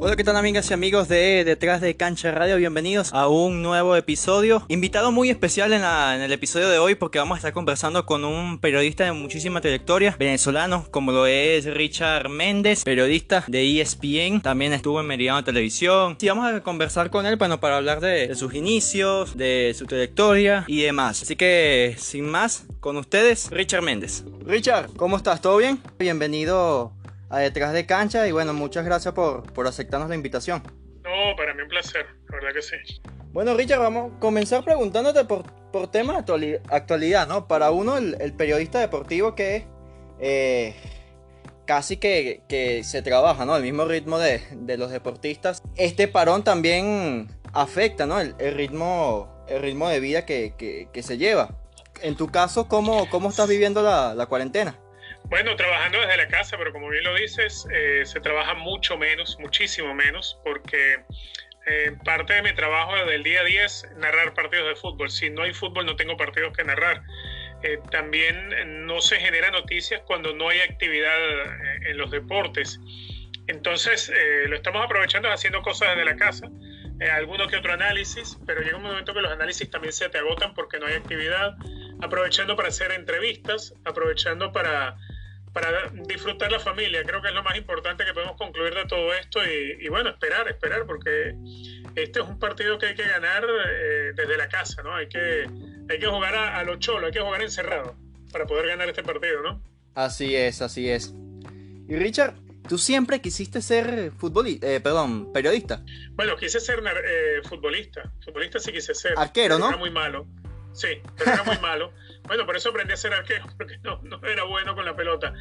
Hola, ¿qué tal amigas y amigos de Detrás de Cancha Radio? Bienvenidos a un nuevo episodio. Invitado muy especial en el episodio de hoy porque vamos a estar conversando con un periodista de muchísima trayectoria, venezolano, como lo es Richard Méndez, periodista de ESPN. También estuvo en Meridiano Televisión. Y vamos a conversar con él, bueno, para hablar de sus inicios, de su trayectoria y demás. Así que, sin más, con ustedes, Richard Méndez. Richard, ¿cómo estás? ¿Todo bien? Bienvenido a Detrás de Cancha y bueno, muchas gracias por aceptarnos la invitación. No, para mí un placer, la verdad que sí. Bueno, Richard, vamos a comenzar preguntándote por temas de actualidad, ¿no? Para uno, el periodista deportivo que casi que se trabaja, ¿no? El mismo ritmo de los deportistas. Este parón también afecta, ¿no? El ritmo de vida que se lleva. En tu caso, ¿cómo estás viviendo la cuarentena? Bueno, trabajando desde la casa, pero como bien lo dices, se trabaja mucho menos, muchísimo menos, porque parte de mi trabajo del día a día es narrar partidos de fútbol. Si no hay fútbol, no tengo partidos que narrar. También no se genera noticias cuando no hay actividad en los deportes. Entonces, lo estamos aprovechando haciendo cosas desde la casa, alguno que otro análisis, pero llega un momento que los análisis también se te agotan porque no hay actividad, aprovechando para hacer entrevistas, aprovechando para disfrutar la familia. Creo que es lo más importante que podemos concluir de todo esto y bueno, esperar, porque este es un partido que hay que ganar desde la casa, ¿no? Hay que jugar a lo cholo, hay que jugar encerrado para poder ganar este partido, ¿no? Así es. Y Richard, ¿tú siempre quisiste ser periodista? Bueno, quise ser futbolista. Futbolista sí quise ser. Arquero, ¿no? Era muy malo. Sí, pero era muy malo. Bueno, por eso aprendí a ser arquero, porque no era bueno con la pelota.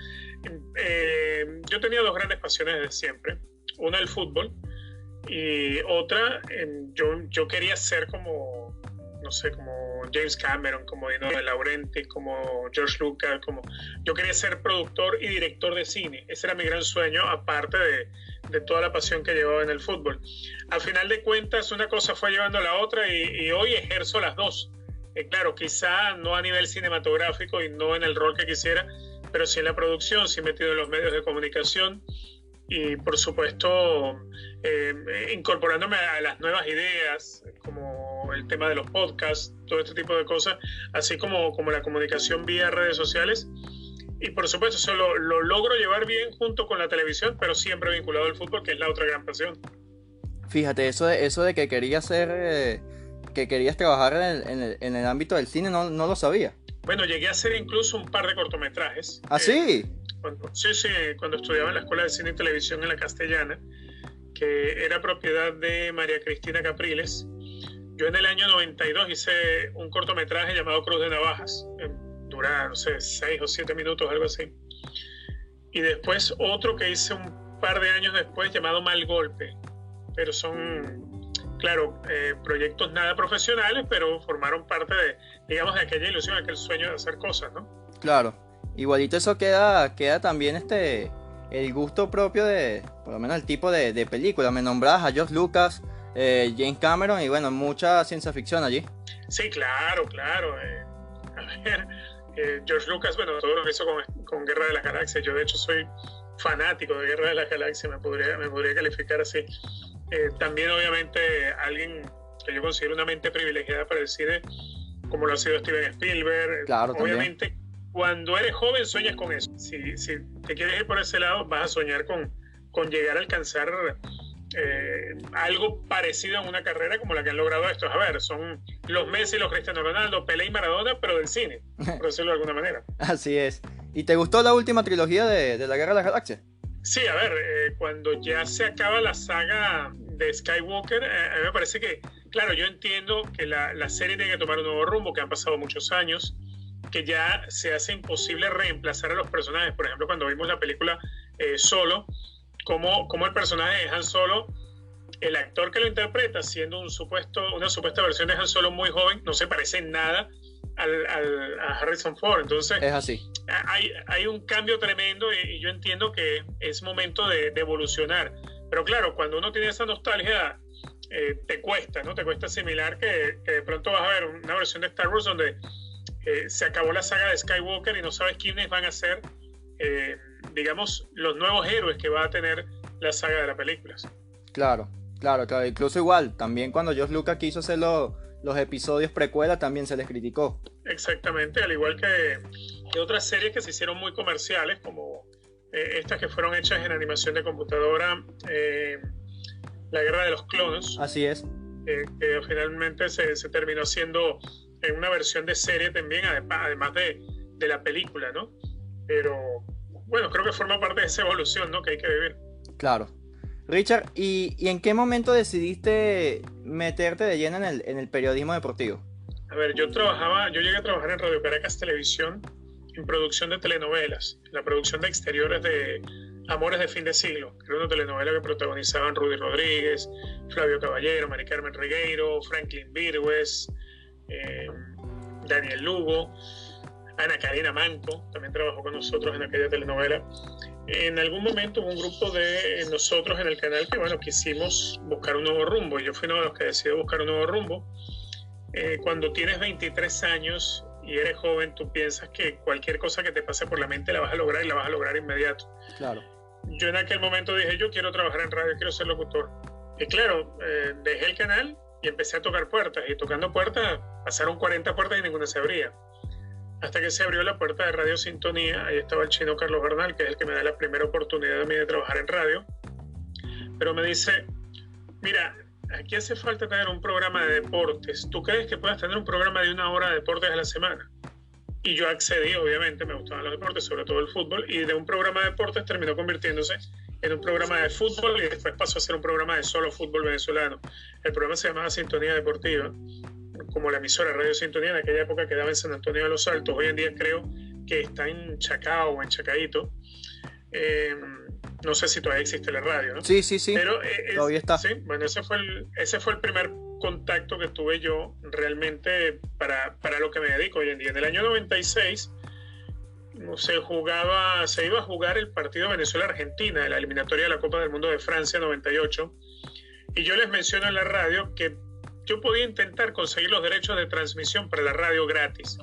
Yo tenía dos grandes pasiones desde siempre. Una, el fútbol, y otra, yo quería ser como, no sé, como James Cameron, como Dino De Laurenti, como George Lucas, yo quería ser productor y director de cine. Ese era mi gran sueño, aparte de toda la pasión que llevaba en el fútbol. Al final de cuentas, una cosa fue llevando a la otra y hoy ejerzo las dos. Claro, quizá no a nivel cinematográfico y no en el rol que quisiera, pero sí en la producción, sí metido en los medios de comunicación y por supuesto incorporándome a las nuevas ideas, como el tema de los podcasts, todo este tipo de cosas, así como la comunicación vía redes sociales. Y por supuesto eso lo logro llevar bien junto con la televisión, pero siempre vinculado al fútbol, que es la otra gran pasión. Fíjate, eso de que querías ser... que querías trabajar en el ámbito del cine, no lo sabía. Bueno, llegué a hacer incluso un par de cortometrajes. ¿Ah, sí? Cuando estudiaba en la Escuela de Cine y Televisión en la Castellana, que era propiedad de María Cristina Capriles. Yo en el año 92 hice un cortometraje llamado Cruz de Navajas. Duraba, no sé, 6 o 7 minutos, algo así. Y después otro que hice un par de años después llamado Mal Golpe. Pero son... Claro, proyectos nada profesionales, pero formaron parte de aquella ilusión, aquel sueño de hacer cosas, ¿no? Claro, igualito eso queda también el gusto propio de, por lo menos el tipo de película. Me nombrabas a George Lucas, James Cameron y bueno, mucha ciencia ficción allí. Sí, claro. A ver, George Lucas, bueno, todo lo que hizo con Guerra de las Galaxias, yo de hecho soy fanático de Guerra de las Galaxias, me podría calificar así. También obviamente alguien que yo considero una mente privilegiada para el cine, como lo ha sido Steven Spielberg. Claro, obviamente también. Cuando eres joven sueñas con eso. Si te quieres ir por ese lado, vas a soñar con llegar a alcanzar algo parecido en una carrera como la que han logrado estos. A ver, son los Messi, los Cristiano Ronaldo, Pelé y Maradona, pero del cine, por decirlo de alguna manera. Así es. ¿Y te gustó la última trilogía de la Guerra de las Galaxias? Sí, a ver, cuando ya se acaba la saga de Skywalker, a mí me parece que, claro, yo entiendo que la serie tiene que tomar un nuevo rumbo, que han pasado muchos años, que ya se hace imposible reemplazar a los personajes. Por ejemplo, cuando vimos la película Solo, como el personaje de Han Solo, el actor que lo interpreta, siendo una supuesta versión de Han Solo muy joven, no se parece en nada a Harrison Ford. Entonces es así. Hay un cambio tremendo y yo entiendo que es momento de evolucionar, pero claro, cuando uno tiene esa nostalgia te cuesta, ¿no? Te cuesta asimilar que de pronto vas a ver una versión de Star Wars donde se acabó la saga de Skywalker y no sabes quiénes van a ser digamos los nuevos héroes que va a tener la saga de las películas. Claro, claro, claro. Incluso igual, también cuando George Lucas quiso hacer los episodios precuela, también se les criticó. Exactamente, al igual que otras series que se hicieron muy comerciales, como estas que fueron hechas en animación de computadora, La Guerra de los Clones. Así es. Que finalmente se terminó haciendo en una versión de serie también, además de la película, ¿no? Pero bueno, creo que forma parte de esa evolución, ¿no?, que hay que vivir. Claro. Richard, ¿y en qué momento decidiste meterte de lleno en el periodismo deportivo? A ver, yo llegué a trabajar en Radio Caracas Televisión en producción de telenovelas, la producción de exteriores de Amores de Fin de Siglo, que era una telenovela que protagonizaban Rudy Rodríguez, Flavio Caballero, Mari Carmen Regueiro, Franklin Virgües, Daniel Lugo, Ana Karina Manco, también trabajó con nosotros en aquella telenovela. En algún momento hubo un grupo de nosotros en el canal que, bueno, quisimos buscar un nuevo rumbo. Yo fui uno de los que decidió buscar un nuevo rumbo. Cuando tienes 23 años y eres joven, tú piensas que cualquier cosa que te pase por la mente la vas a lograr y la vas a lograr inmediato. Claro. Yo en aquel momento dije, yo quiero trabajar en radio, quiero ser locutor. Y claro, dejé el canal y empecé a tocar puertas. Y tocando puertas, pasaron 40 puertas y ninguna se abría. Hasta que se abrió la puerta de Radio Sintonía, ahí estaba el chino Carlos Bernal, que es el que me da la primera oportunidad a mí de trabajar en radio. Pero me dice, mira, aquí hace falta tener un programa de deportes. ¿Tú crees que puedas tener un programa de 1 hora de deportes a la semana? Y yo accedí, obviamente, me gustaban los deportes, sobre todo el fútbol, y de un programa de deportes terminó convirtiéndose en un programa de fútbol y después pasó a ser un programa de solo fútbol venezolano. El programa se llamaba Sintonía Deportiva, como la emisora Radio Sintonía. En aquella época quedaba en San Antonio de los Altos. Hoy en día creo que está en Chacao o en Chacaíto. No sé si todavía existe la radio, ¿no? Sí, sí, sí. Pero, todavía está. Sí, bueno, ese fue el primer contacto que tuve yo realmente para lo que me dedico hoy en día. En el año 96 se iba a jugar el partido Venezuela-Argentina de la eliminatoria de la Copa del Mundo de Francia 98, y yo les menciono en la radio que yo podía intentar conseguir los derechos de transmisión para la radio gratis,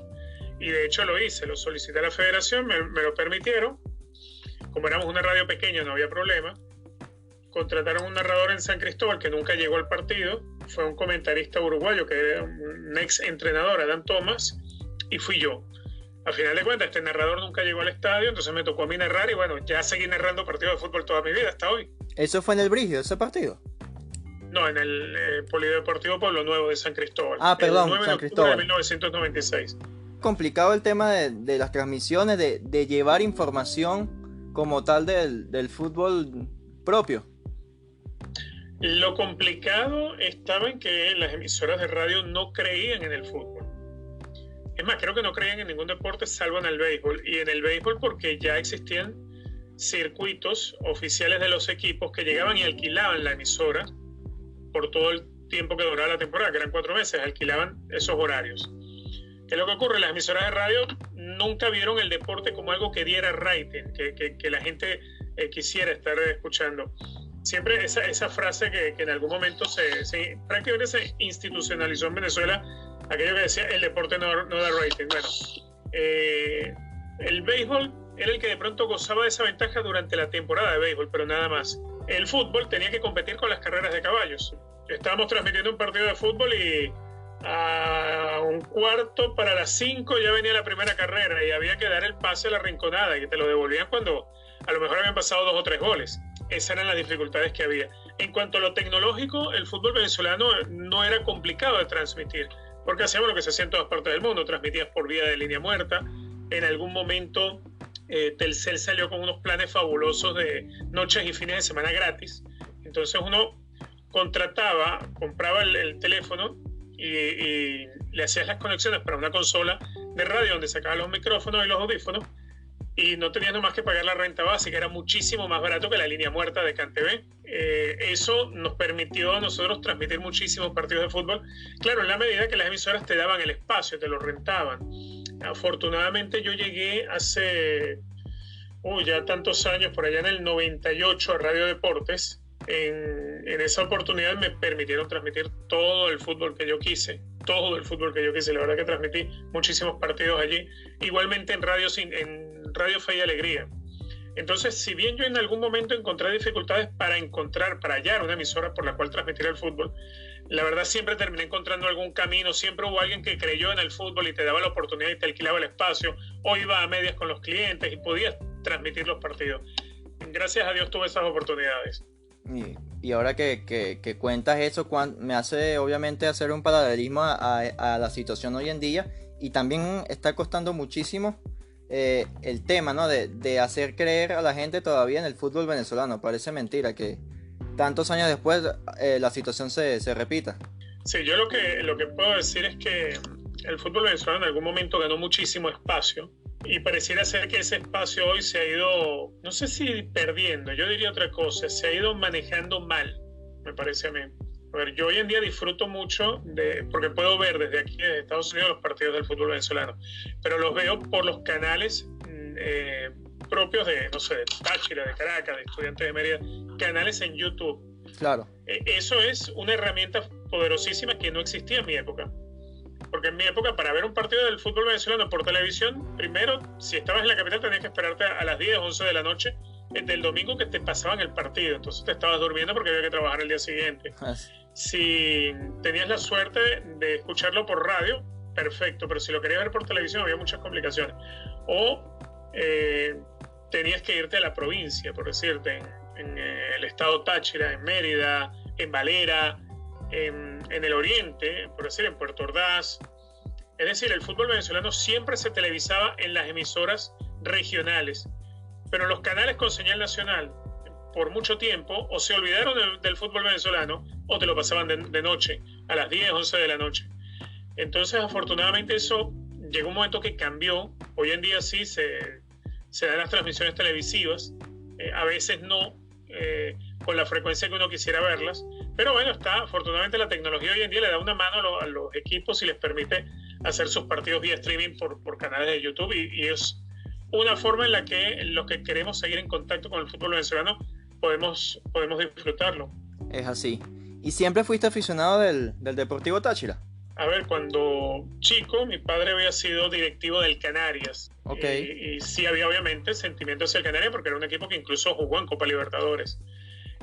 y de hecho lo hice, lo solicité a la federación, me lo permitieron. Como éramos una radio pequeña no había problema. Contrataron un narrador en San Cristóbal que nunca llegó al partido, fue un comentarista uruguayo que era un ex entrenador, Adán Tomás, y fui yo. Al final de cuentas, este narrador nunca llegó al estadio, entonces me tocó a mí narrar, y bueno, ya seguí narrando partidos de fútbol toda mi vida hasta hoy. ¿Eso fue en el Brígido, ese partido? No, en el Polideportivo Pueblo Nuevo de San Cristóbal. Ah, perdón, el 9 San de Cristóbal. De 1996. Complicado el tema de las transmisiones, de llevar información como tal del fútbol propio. Lo complicado estaba en que las emisoras de radio no creían en el fútbol. Es más, creo que no creían en ningún deporte salvo en el béisbol. Y en el béisbol porque ya existían circuitos oficiales de los equipos que llegaban y alquilaban la emisora por todo el tiempo que duraba la temporada, que eran 4 meses, alquilaban esos horarios. ¿Qué es lo que ocurre? Las emisoras de radio nunca vieron el deporte como algo que diera rating, que la gente quisiera estar escuchando. Siempre esa frase que en algún momento prácticamente se institucionalizó en Venezuela, aquello que decía, el deporte no da rating. Bueno, el béisbol era el que de pronto gozaba de esa ventaja durante la temporada de béisbol, pero nada más. El fútbol tenía que competir con las carreras de caballos. Estábamos transmitiendo un partido de fútbol y a 1:15 para las 5 ya venía la primera carrera y había que dar el pase a la rinconada y te lo devolvían cuando a lo mejor habían pasado 2 o 3 goles. Esas eran las dificultades que había. En cuanto a lo tecnológico, el fútbol venezolano no era complicado de transmitir, porque hacíamos lo que se hacía en todas partes del mundo, transmitías por vía de línea muerta. En algún momento Telcel salió con unos planes fabulosos de noches y fines de semana gratis. Entonces uno compraba el teléfono y le hacías las conexiones para una consola de radio donde sacabas los micrófonos y los audífonos, y no tenías nomás que pagar la renta básica, era muchísimo más barato que la línea muerta de CanTV. Eso nos permitió a nosotros transmitir muchísimos partidos de fútbol, claro, en la medida que las emisoras te daban el espacio, te lo rentaban. Afortunadamente yo llegué hace ya tantos años, por allá en el 98, a Radio Deportes. En esa oportunidad me permitieron transmitir todo el fútbol que yo quise, la verdad que transmití muchísimos partidos allí. Igualmente en Radio Fe y Alegría. Entonces, si bien yo en algún momento encontré dificultades para hallar una emisora por la cual transmitir el fútbol, la verdad siempre terminé encontrando algún camino, siempre hubo alguien que creyó en el fútbol y te daba la oportunidad y te alquilaba el espacio, o iba a medias con los clientes y podías transmitir los partidos. Gracias a Dios tuve esas oportunidades. Y ahora que cuentas eso, me hace obviamente hacer un paralelismo a la situación hoy en día, y también está costando muchísimo el tema, ¿no? de hacer creer a la gente todavía en el fútbol venezolano. Parece mentira que tantos años después la situación se repita. Sí, yo lo que puedo decir es que el fútbol venezolano en algún momento ganó muchísimo espacio, y pareciera ser que ese espacio hoy se ha ido, no sé si perdiendo, yo diría otra cosa, se ha ido manejando mal, me parece a mí. A ver, yo hoy en día disfruto mucho porque puedo ver desde aquí, desde Estados Unidos, los partidos del fútbol venezolano, pero los veo por los canales propios de, no sé, de Táchira, de Caracas, de Estudiantes de Mérida, canales en YouTube. Claro. Eso es una herramienta poderosísima que no existía en mi época. Porque en mi época, para ver un partido del fútbol venezolano por televisión, primero, si estabas en la capital, tenías que esperarte a las 10, 11 de la noche del domingo que te pasaban el partido. Entonces te estabas durmiendo porque había que trabajar el día siguiente. Si tenías la suerte de escucharlo por radio, perfecto. Pero si lo querías ver por televisión, había muchas complicaciones. O tenías que irte a la provincia, por decirte, en el estado Táchira, en Mérida, en Valera, en el oriente, por decir, en Puerto Ordaz. Es decir, el fútbol venezolano siempre se televisaba en las emisoras regionales, pero los canales con señal nacional por mucho tiempo o se olvidaron del fútbol venezolano o te lo pasaban de noche, a las 10, 11 de la noche. Entonces, afortunadamente, eso llegó un momento que cambió. Hoy en día sí se dan las transmisiones televisivas, a veces no con la frecuencia que uno quisiera verlas, pero bueno, afortunadamente la tecnología hoy en día le da una mano a los equipos y les permite hacer sus partidos vía streaming por canales de YouTube, y es una forma en la que los que queremos seguir en contacto con el fútbol venezolano podemos disfrutarlo. Es así. ¿Y siempre fuiste aficionado del Deportivo Táchira? A ver, cuando chico, mi padre había sido directivo del Canarias. Okay. Y sí había obviamente sentimiento hacia el Canarias porque era un equipo que incluso jugó en Copa Libertadores.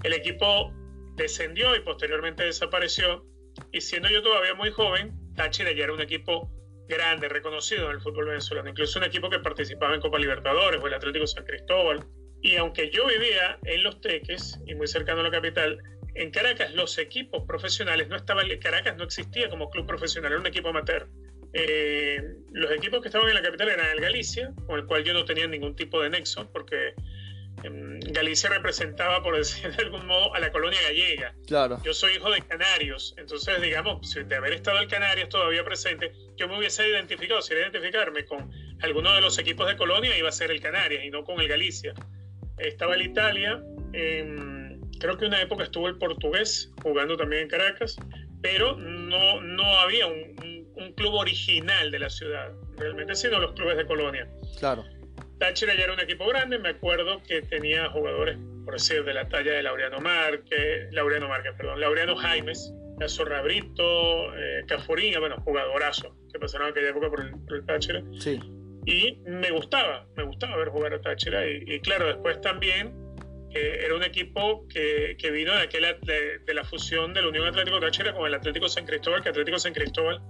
El equipo descendió y posteriormente desapareció, y siendo yo todavía muy joven, Táchira ya era un equipo grande, reconocido en el fútbol venezolano, incluso un equipo que participaba en Copa Libertadores o el Atlético San Cristóbal. Y aunque yo vivía en Los Teques y muy cercano a la capital, en Caracas los equipos profesionales no estaban. Caracas no existía como club profesional, era un equipo amateur. Los equipos que estaban en la capital eran el Galicia, con el cual yo no tenía ningún tipo de nexo, porque Galicia representaba, por decir de algún modo, a la colonia gallega. Claro. Yo soy hijo de canarios, entonces, digamos, de haber estado el Canarias todavía presente, yo me hubiese identificado, si era identificarme con alguno de los equipos de colonia, iba a ser el Canarias y no con el Galicia. Estaba el Italia, creo que una época estuvo el Portugués jugando también en Caracas, pero no había un club original de la ciudad, realmente, sino los clubes de colonia. Claro. Táchira ya era un equipo grande, me acuerdo que tenía jugadores, por decir, de la talla de Laureano Jaimes, Zorra Brito, Cafuringa, bueno, jugadorazo, que pasaron aquella época por el Táchira. Sí. Y me gustaba ver jugar a Táchira, y claro, después también era un equipo que vino de la fusión de la Unión Atlético Táchira con el Atlético San Cristóbal, que Atlético San Cristóbal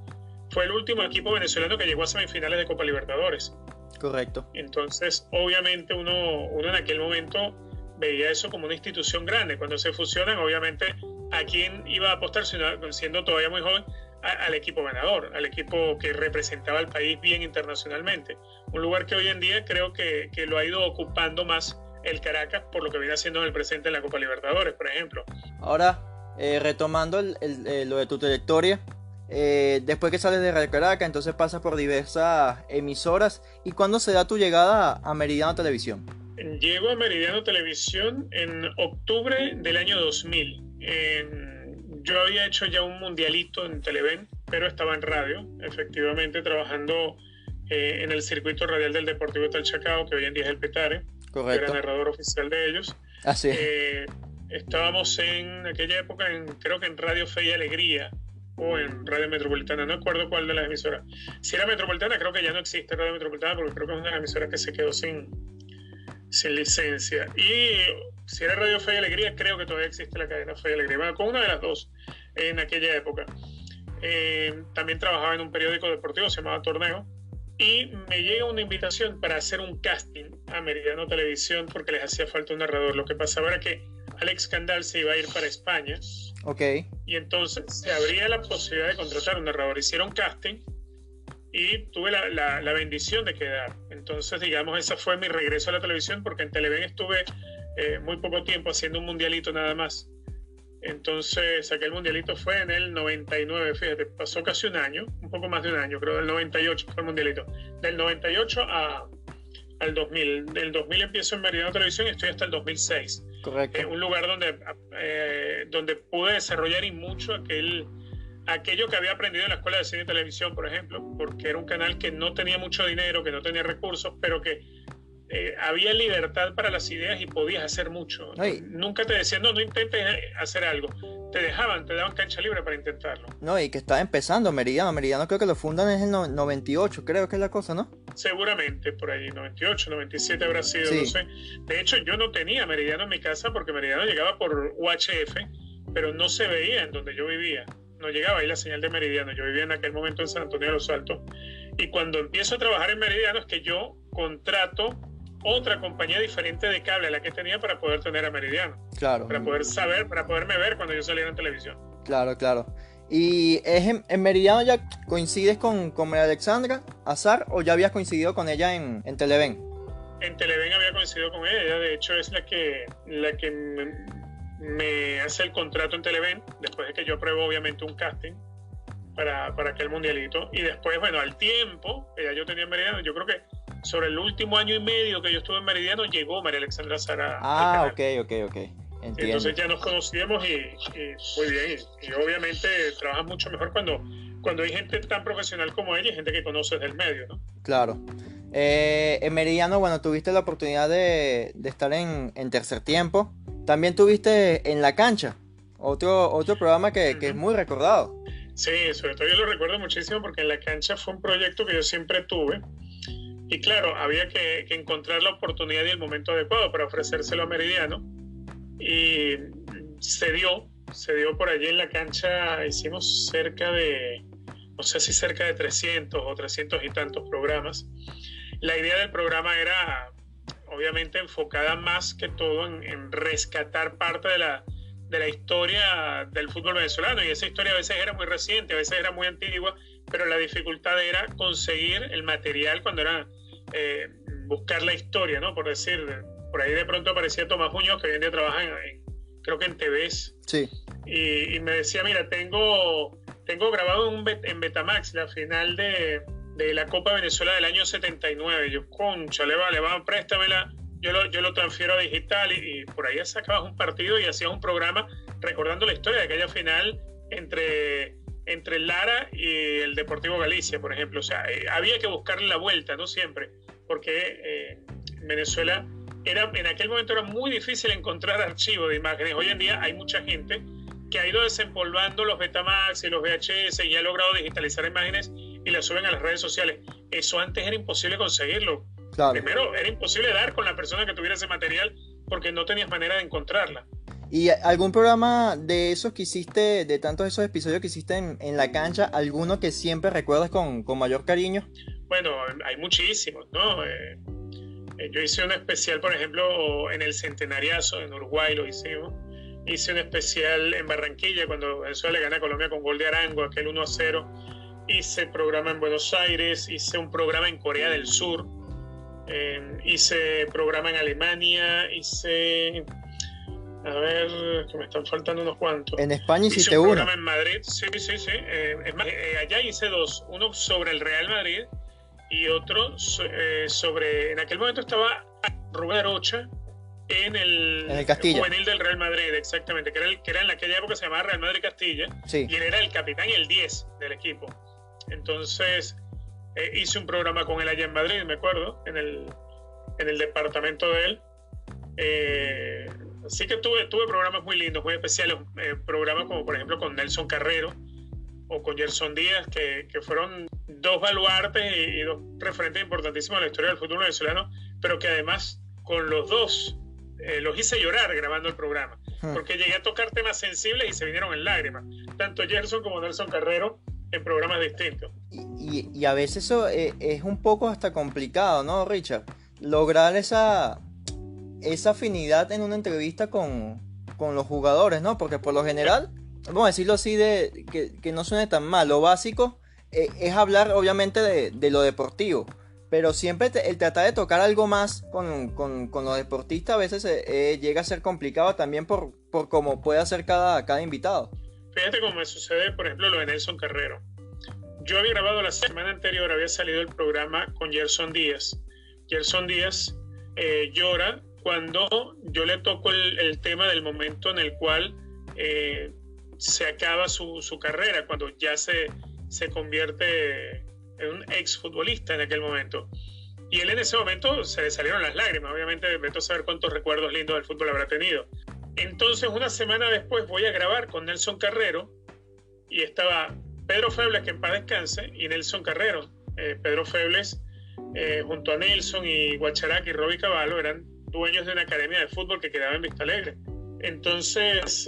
fue el último equipo venezolano que llegó a semifinales de Copa Libertadores. Correcto. Entonces, obviamente, uno en aquel momento veía eso como una institución grande. Cuando se fusionan, obviamente, ¿a quién iba a apostar, siendo todavía muy joven? Al equipo ganador, al equipo que representaba al país bien internacionalmente. Un lugar que hoy en día creo que lo ha ido ocupando más el Caracas, por lo que viene haciendo en el presente en la Copa Libertadores, por ejemplo. Ahora, retomando lo de tu trayectoria, después que sales de Caracas, entonces pasas por diversas emisoras. ¿Y cuándo se da tu llegada a Meridiano Televisión? Llego a Meridiano Televisión en octubre del año 2000. Yo había hecho ya un mundialito en Televen, pero estaba en radio, efectivamente, trabajando en el circuito radial del Deportivo Talchacao, que hoy en día es el Petare. Correcto. Era narrador oficial de ellos. Así. Estábamos en aquella época, creo que en Radio Fe y Alegría, o en Radio Metropolitana, no recuerdo cuál de las emisoras. Si era Metropolitana, creo que ya no existe Radio Metropolitana, porque creo que es una emisora que se quedó sin sin licencia. Y si era Radio Fe y Alegría, creo que todavía existe la cadena Fe y Alegría. Bueno, con una de las dos en aquella época. También trabajaba en un periódico deportivo, se llamaba Torneo. Y me llega una invitación para hacer un casting a Meridiano Televisión porque les hacía falta un narrador. Lo que pasaba era que Alex Candal se iba a ir para España. Ok. Y entonces se abría la posibilidad de contratar un narrador. Hicieron casting y tuve la bendición de quedar. Entonces, digamos, ese fue mi regreso a la televisión porque en Televen estuve muy poco tiempo haciendo un mundialito nada más. Entonces, aquel mundialito fue en el 99, fíjate, pasó casi un año, un poco más de un año, creo, del 98 fue el mundialito. Del 98 al 2000. Del 2000 empiezo en Meridiano Televisión y estoy hasta el 2006. Correcto. Un lugar donde pude desarrollar y mucho aquello que había aprendido en la Escuela de Cine y Televisión, por ejemplo, porque era un canal que no tenía mucho dinero, que no tenía recursos, pero que había libertad para las ideas y podías hacer mucho. Ay. Nunca te decían, no intentes hacer algo. Te daban cancha libre para intentarlo. No, y que está empezando Meridiano. Meridiano creo que lo fundan en el 98, creo que es la cosa, ¿no? Seguramente, por ahí, 98, 97 habrá sido, Sí. No sé. De hecho, yo no tenía Meridiano en mi casa porque Meridiano llegaba por UHF, pero no se veía en donde yo vivía. No llegaba ahí la señal de Meridiano. Yo vivía en aquel momento en San Antonio de los Altos. Y cuando empiezo a trabajar en Meridiano es que yo contrato otra compañía diferente de cable a la que tenía para poder tener a Meridiano. Claro. Para poder saber, para poderme ver cuando yo saliera en televisión. Claro, claro. ¿Y es en Meridiano ya coincides con María Alexandra Azar o ya habías coincidido con ella en Televen? En Televen había coincidido con ella. Ella, de hecho, es la que me hace el contrato en Televen, después de que yo apruebo, obviamente, un casting para aquel mundialito. Y después, bueno, al tiempo que ya yo tenía en Meridiano, yo creo que sobre el último año y medio que yo estuve en Meridiano, llegó María Alexandra Sara. Ah, ok. Entiendo. Entonces ya nos conocíamos y muy bien. Y obviamente trabajas mucho mejor cuando hay gente tan profesional como ella y gente que conoces del medio, ¿no? Claro. En Meridiano, bueno, tuviste la oportunidad de estar en Tercer Tiempo. También tuviste En la Cancha, otro programa que es muy recordado. Sí, sobre todo yo lo recuerdo muchísimo porque En la Cancha fue un proyecto que yo siempre tuve. Y claro, había que encontrar la oportunidad y el momento adecuado para ofrecérselo a Meridiano. Y se dio por allí En la Cancha. Hicimos cerca de 300 o 300 y tantos programas. La idea del programa era obviamente enfocada más que todo en rescatar parte de la historia del fútbol venezolano, y esa historia a veces era muy reciente, a veces era muy antigua, pero la dificultad era conseguir el material cuando era buscar la historia, ¿no? Por decir, por ahí de pronto aparecía Tomás Muñoz, que hoy en día trabaja creo que en TVs. Sí. Y me decía, mira, tengo grabado en Betamax la final de la Copa Venezuela del año 79. Yo, conchale, vale, préstamela. Yo lo transfiero a digital y por ahí sacabas un partido y hacías un programa recordando la historia de aquella final entre Lara y el Deportivo Galicia, por ejemplo. O sea, había que buscarle la vuelta, ¿no? Siempre, porque Venezuela en aquel momento era muy difícil encontrar archivos de imágenes. Hoy en día hay mucha gente que ha ido desempolvando los Betamax y los VHS y ha logrado digitalizar imágenes y las suben a las redes sociales. Eso antes era imposible conseguirlo. Claro. Primero, era imposible dar con la persona que tuviera ese material porque no tenías manera de encontrarla. ¿Y algún programa de esos que hiciste, de tantos esos episodios que hiciste en la cancha, alguno que siempre recuerdas con mayor cariño? Bueno, hay muchísimos, ¿no? Yo hice un especial, por ejemplo, en el Centenariazo, en Uruguay lo hicimos. Hice un especial en Barranquilla cuando Venezuela le gana a Colombia con gol de Arango, aquel 1-0. Hice programa en Buenos Aires, hice un programa en Corea del Sur, hice programa en Alemania, hice... A ver, que me están faltando unos cuantos. En España hiciste hice un uno. programa en Madrid, sí. Es más, allá hice dos. Uno sobre el Real Madrid y otro sobre... En aquel momento estaba Rubén Arocha en el Castilla. Juvenil del Real Madrid, exactamente, que era en aquella época se llamaba Real Madrid Castilla, Sí. y él era el capitán y el 10 del equipo. Entonces hice un programa con él allá en Madrid, me acuerdo, en el departamento de él. Así que tuve programas muy lindos, muy especiales, programas como por ejemplo con Nelson Carrero o con Gerson Díaz, que fueron dos baluartes y dos referentes importantísimos en la historia del fútbol venezolano, pero que además con los dos. Los hice llorar grabando el programa, porque llegué a tocar temas sensibles y se vinieron en lágrimas, tanto Gerson como Nelson Carrero en programas distintos. Y a veces eso es un poco hasta complicado, ¿no, Richard? Lograr esa afinidad en una entrevista con los jugadores, ¿no? Porque por lo general, vamos a decirlo así, que no suene tan mal, lo básico es hablar obviamente de lo deportivo. Pero siempre el tratar de tocar algo más con los deportistas a veces llega a ser complicado también por cómo puede hacer cada invitado. Fíjate cómo me sucede, por ejemplo, lo de Nelson Carrero. Yo había grabado la semana anterior, había salido el programa con Gerson Díaz. Gerson Díaz llora cuando yo le toco el tema del momento en el cual se acaba su carrera, cuando ya se convierte un exfutbolista en aquel momento. Y él en ese momento se le salieron las lágrimas. Obviamente, vete a saber cuántos recuerdos lindos del fútbol habrá tenido. Entonces, una semana después voy a grabar con Nelson Carrero y estaba Pedro Febles, que en paz descanse, y Nelson Carrero. Pedro Febles, junto a Nelson y Guacharac y Robbie Cavallo, eran dueños de una academia de fútbol que quedaba en Vista Alegre. Entonces,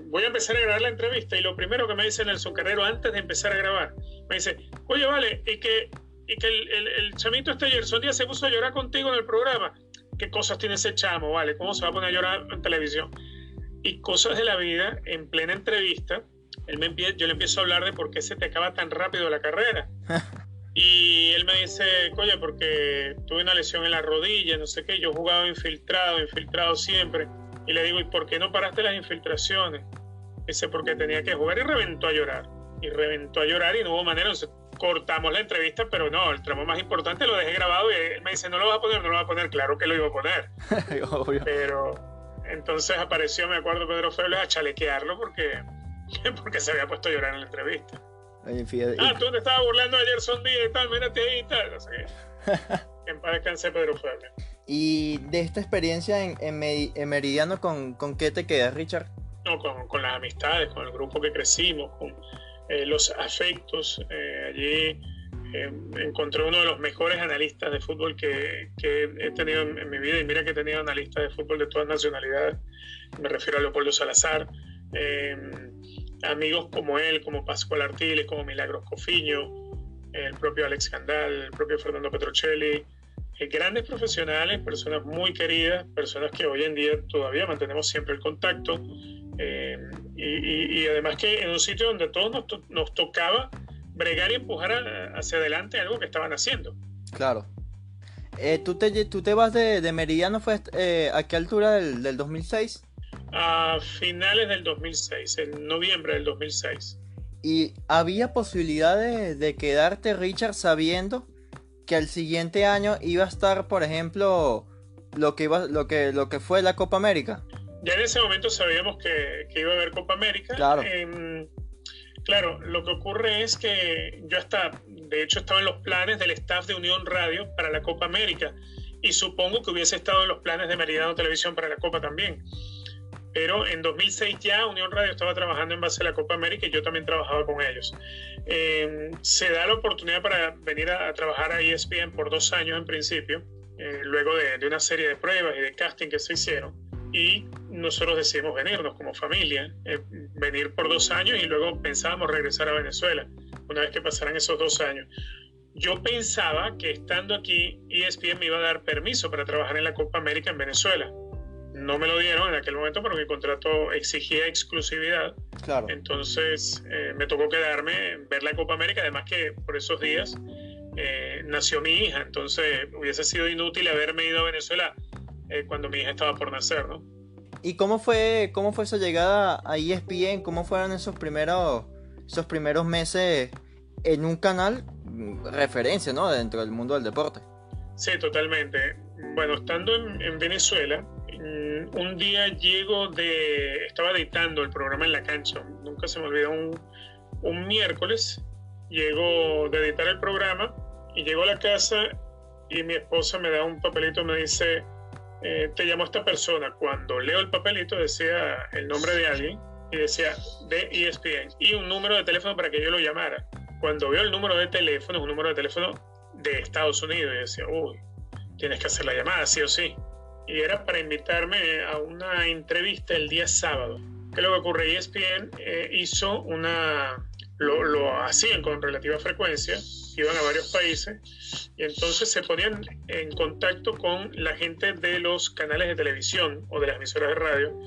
voy a empezar a grabar la entrevista y lo primero que me dice Nelson Carrero antes de empezar a grabar, me dice, oye, vale, y que el chamito Gerson Díaz se puso a llorar contigo en el programa. ¿Qué cosas tiene ese chamo, vale? ¿Cómo se va a poner a llorar en televisión? Y cosas de la vida, en plena entrevista, yo le empiezo a hablar de por qué se te acaba tan rápido la carrera. Y él me dice, oye, porque tuve una lesión en la rodilla, no sé qué, yo jugaba infiltrado siempre. Y le digo, ¿y por qué no paraste las infiltraciones? Dice, porque tenía que jugar, y reventó a llorar. Y no hubo manera. Entonces, cortamos la entrevista, pero no, el tramo más importante lo dejé grabado y él me dice, ¿no lo vas a poner? Claro que lo iba a poner. Obvio. Pero entonces apareció, me acuerdo, Pedro Febles a chalequearlo porque se había puesto a llorar en la entrevista. Tú te estabas burlando de Gerson Díaz y tal, mírate ahí y tal. No sé qué. En paz descanse Pedro Febles. Y de esta experiencia en Meridiano, ¿con qué te quedas, Richard? No, con las amistades, con el grupo que crecimos, con los afectos. Allí encontré uno de los mejores analistas de fútbol que he tenido en mi vida, y mira que he tenido analistas de fútbol de todas nacionalidades. Me refiero a Leopoldo Salazar, amigos como él, como Pascual Artiles, como Milagros Cofiño, el propio Alex Candal, el propio Fernando Petrocelli. Grandes profesionales, personas muy queridas, personas que hoy en día todavía mantenemos siempre el contacto, y además que en un sitio donde todos nos tocaba bregar y empujar hacia adelante algo que estaban haciendo. Claro. ¿Tú te vas de Meridiano, fue a qué altura del 2006? A finales del 2006, en noviembre del 2006. ¿Y había posibilidad de quedarte, Richard, sabiendo que al siguiente año iba a estar, por ejemplo, lo que fue la Copa América? Ya en ese momento sabíamos que iba a haber Copa América. Claro. Claro, lo que ocurre es que yo de hecho estaba en los planes del staff de Unión Radio para la Copa América, y supongo que hubiese estado en los planes de Meridiano Televisión para la Copa también. Pero en 2006 ya Unión Radio estaba trabajando en base a la Copa América y yo también trabajaba con ellos. Se da la oportunidad para venir a trabajar a ESPN por 2 años en principio, luego de una serie de pruebas y de casting que se hicieron. Y nosotros decidimos venirnos como familia, venir por 2 años, y luego pensábamos regresar a Venezuela una vez que pasaran esos 2 años. Yo pensaba que estando aquí ESPN me iba a dar permiso para trabajar en la Copa América en Venezuela. No me lo dieron en aquel momento porque mi contrato exigía exclusividad. Claro. Entonces me tocó quedarme, ver la Copa América, además que por esos días nació mi hija, entonces hubiese sido inútil haberme ido a Venezuela cuando mi hija estaba por nacer, ¿no? ¿Y cómo fue esa llegada a ESPN? ¿Cómo fueron esos primeros meses en un canal referencia, ¿no?, dentro del mundo del deporte? Sí, totalmente. Bueno, estando en Venezuela, un día estaba editando el programa En la Cancha, nunca se me olvidó, un miércoles, llego de editar el programa y llego a la casa y mi esposa me da un papelito, me dice, te llamó esta persona. Cuando leo el papelito decía el nombre de alguien y decía de ESPN y un número de teléfono para que yo lo llamara. Cuando veo el número de teléfono, es un número de teléfono de Estados Unidos, y decía, uy, tienes que hacer la llamada, sí o sí. y era para invitarme a una entrevista el día sábado. ¿Qué es lo que ocurre? ESPN hizo lo hacían con relativa frecuencia, iban a varios países y entonces se ponían en contacto con la gente de los canales de televisión o de las emisoras de radio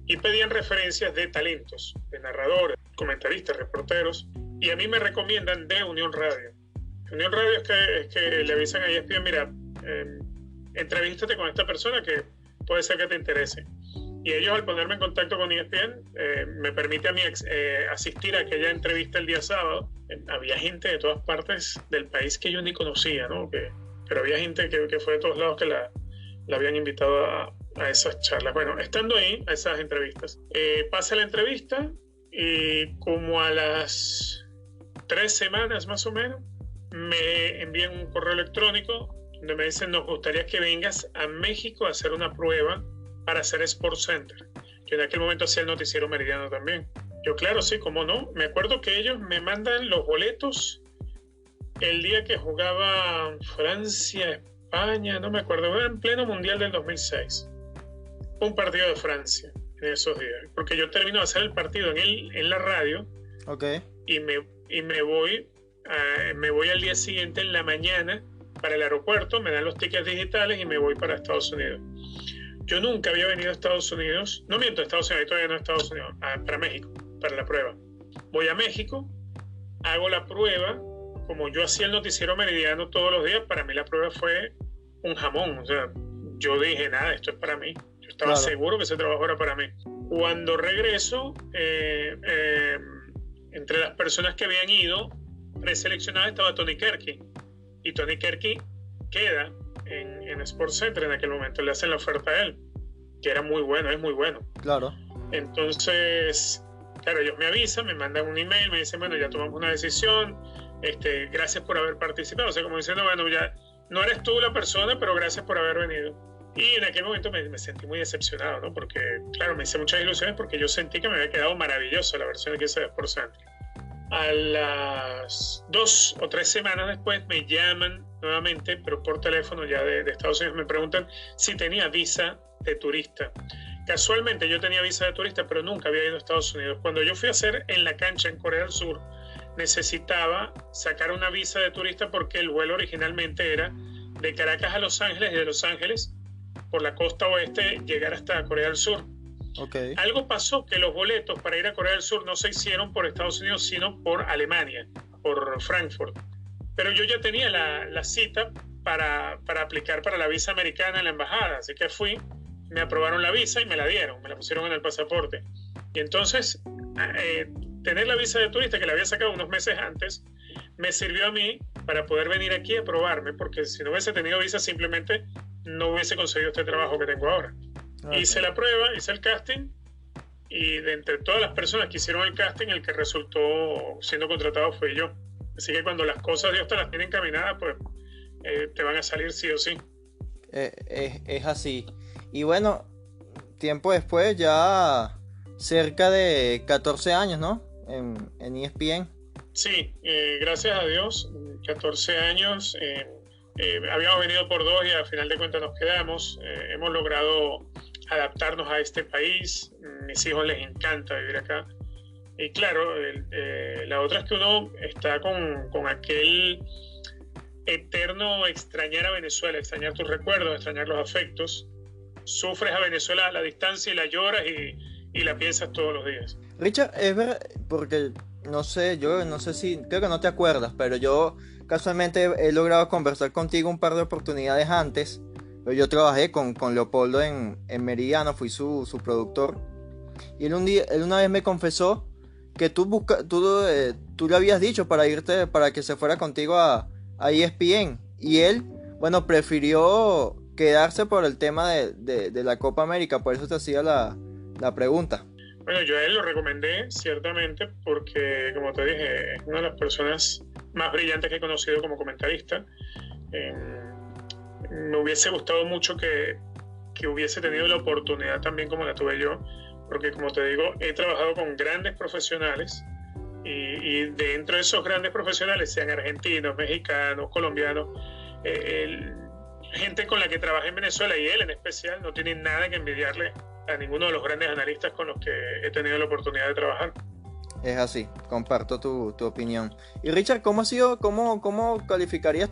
y pedían referencias de talentos, de narradores, comentaristas, reporteros, y a mí me recomiendan de Unión Radio. Unión Radio es que le avisan a ESPN, mira, entrevístate con esta persona que puede ser que te interese. Y ellos, al ponerme en contacto con ESPN, me permite a mí asistir a aquella entrevista el día sábado. Había gente de todas partes del país que yo ni conocía, ¿no? Pero había gente que fue de todos lados que la habían invitado a esas charlas. Bueno, estando ahí, a esas entrevistas, pasa la entrevista y como a las 3 semanas más o menos, me envían un correo electrónico donde me dicen, nos gustaría que vengas a México a hacer una prueba para hacer SportsCenter. Yo en aquel momento hacía el noticiero Meridiano también. Yo, claro, sí, cómo no. Me acuerdo que ellos me mandan los boletos el día que jugaba Francia, España, no me acuerdo, era en pleno Mundial del 2006. Un partido de Francia en esos días. Porque yo termino de hacer el partido en la radio. Okay. Y me voy al día siguiente en la mañana para el aeropuerto, me dan los tickets digitales y me voy para Estados Unidos. Yo nunca había venido a Estados Unidos, no miento, a Estados Unidos, todavía no a Estados Unidos, para México, para la prueba. Voy a México, hago la prueba, como yo hacía el noticiero Meridiano todos los días, para mí la prueba fue un jamón, o sea, yo dije, nada, esto es para mí. Yo estaba seguro que ese trabajo era para mí. Cuando regreso, entre las personas que habían ido preseleccionadas estaba Tony Kerky, y Tony Kerky queda en SportsCenter en aquel momento, le hacen la oferta a él, que era muy bueno, es muy bueno. Claro. Entonces, claro, ellos me avisan, me mandan un email, me dicen, bueno, ya tomamos una decisión, gracias por haber participado, o sea, como diciendo, bueno, ya no eres tú la persona, pero gracias por haber venido. Y en aquel momento me sentí muy decepcionado, ¿no? Porque, claro, me hice muchas ilusiones porque yo sentí que me había quedado maravilloso la versión que hice de SportsCenter. A las 2 o 3 semanas después me llaman nuevamente, pero por teléfono ya de Estados Unidos, me preguntan si tenía visa de turista. Casualmente yo tenía visa de turista, pero nunca había ido a Estados Unidos. Cuando yo fui a hacer en la cancha en Corea del Sur, necesitaba sacar una visa de turista porque el vuelo originalmente era de Caracas a Los Ángeles y de Los Ángeles por la costa oeste llegar hasta Corea del Sur. Okay. Algo pasó que los boletos para ir a Corea del Sur no se hicieron por Estados Unidos, sino por Alemania, por Frankfurt. Pero yo ya tenía la cita para aplicar para la visa americana en la embajada, así que fui, me aprobaron la visa y me la dieron, me la pusieron en el pasaporte. Y entonces, tener la visa de turista, que la había sacado unos meses antes, me sirvió a mí para poder venir aquí a probarme, porque si no hubiese tenido visa, simplemente no hubiese conseguido este trabajo que tengo ahora. Okay. Hice la prueba, hice el casting, y de entre todas las personas que hicieron el casting, el que resultó siendo contratado fui yo. Así que cuando las cosas Dios te las tiene encaminadas, pues te van a salir sí o sí. Es así. Y bueno, tiempo después, ya cerca de 14 años, ¿no? En ESPN. Sí, gracias a Dios, 14 años. Habíamos venido por 2 y al final de cuentas nos quedamos. Hemos logrado adaptarnos a este país. Mis hijos les encanta vivir acá. Y claro, la otra es que uno está con aquel eterno extrañar a Venezuela, extrañar tus recuerdos, extrañar los afectos. Sufres a Venezuela a la distancia y la lloras y la piensas todos los días. Richard, es verdad, porque no sé, yo no sé si, creo que no te acuerdas, pero yo casualmente he logrado conversar contigo un par de oportunidades antes. Pero yo trabajé con Leopoldo en Meridiano, fui su productor. Y él una vez me confesó que tú le habías dicho para irte, para que se fuera contigo a ESPN. Y él, bueno, prefirió quedarse por el tema de la Copa América. Por eso te hacía la pregunta. Bueno, yo a él lo recomendé, ciertamente, porque, como te dije, es una de las personas más brillantes que he conocido como comentarista. Me hubiese gustado mucho que hubiese tenido la oportunidad también como la tuve yo, porque, como te digo, he trabajado con grandes profesionales y dentro de esos grandes profesionales, sean argentinos, mexicanos, colombianos, gente con la que trabajé en Venezuela, y él en especial, no tiene nada que envidiarle a ninguno de los grandes analistas con los que he tenido la oportunidad de trabajar. Es así, comparto tu opinión. Y Richard, ¿cómo calificarías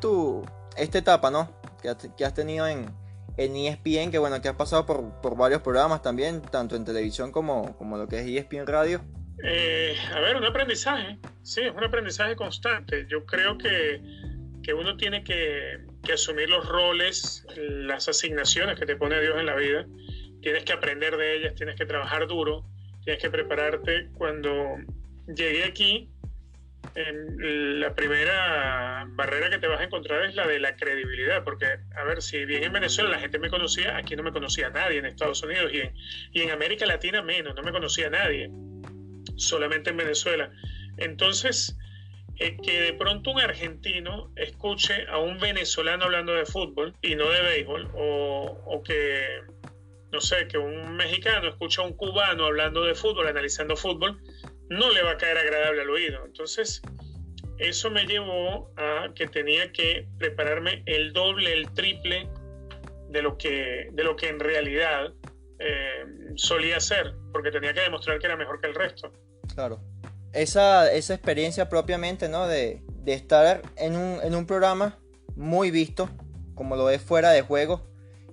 esta etapa, ¿no? que has tenido en ESPN, que bueno, que has pasado por varios programas también, tanto en televisión como lo que es ESPN Radio? A ver, un aprendizaje, sí, es un aprendizaje constante. Yo creo que uno tiene que asumir los roles, las asignaciones que te pone Dios en la vida. Tienes que aprender de ellas, tienes que trabajar duro, tienes que prepararte. Cuando llegué aquí, la primera barrera que te vas a encontrar es la de la credibilidad, porque, a ver, si bien en Venezuela la gente me conocía, aquí no me conocía nadie, en Estados Unidos y en América Latina menos, no me conocía nadie, solamente en Venezuela. Entonces, que de pronto un argentino escuche a un venezolano hablando de fútbol y no de béisbol, o que, no sé, que un mexicano escuche a un cubano hablando de fútbol, analizando fútbol, no le va a caer agradable al oído. Entonces, eso me llevó a que tenía que prepararme el doble, el triple de lo que en realidad solía hacer, porque tenía que demostrar que era mejor que el resto. Claro. Esa experiencia propiamente, ¿no? De estar en un programa muy visto, como lo es Fuera de Juego,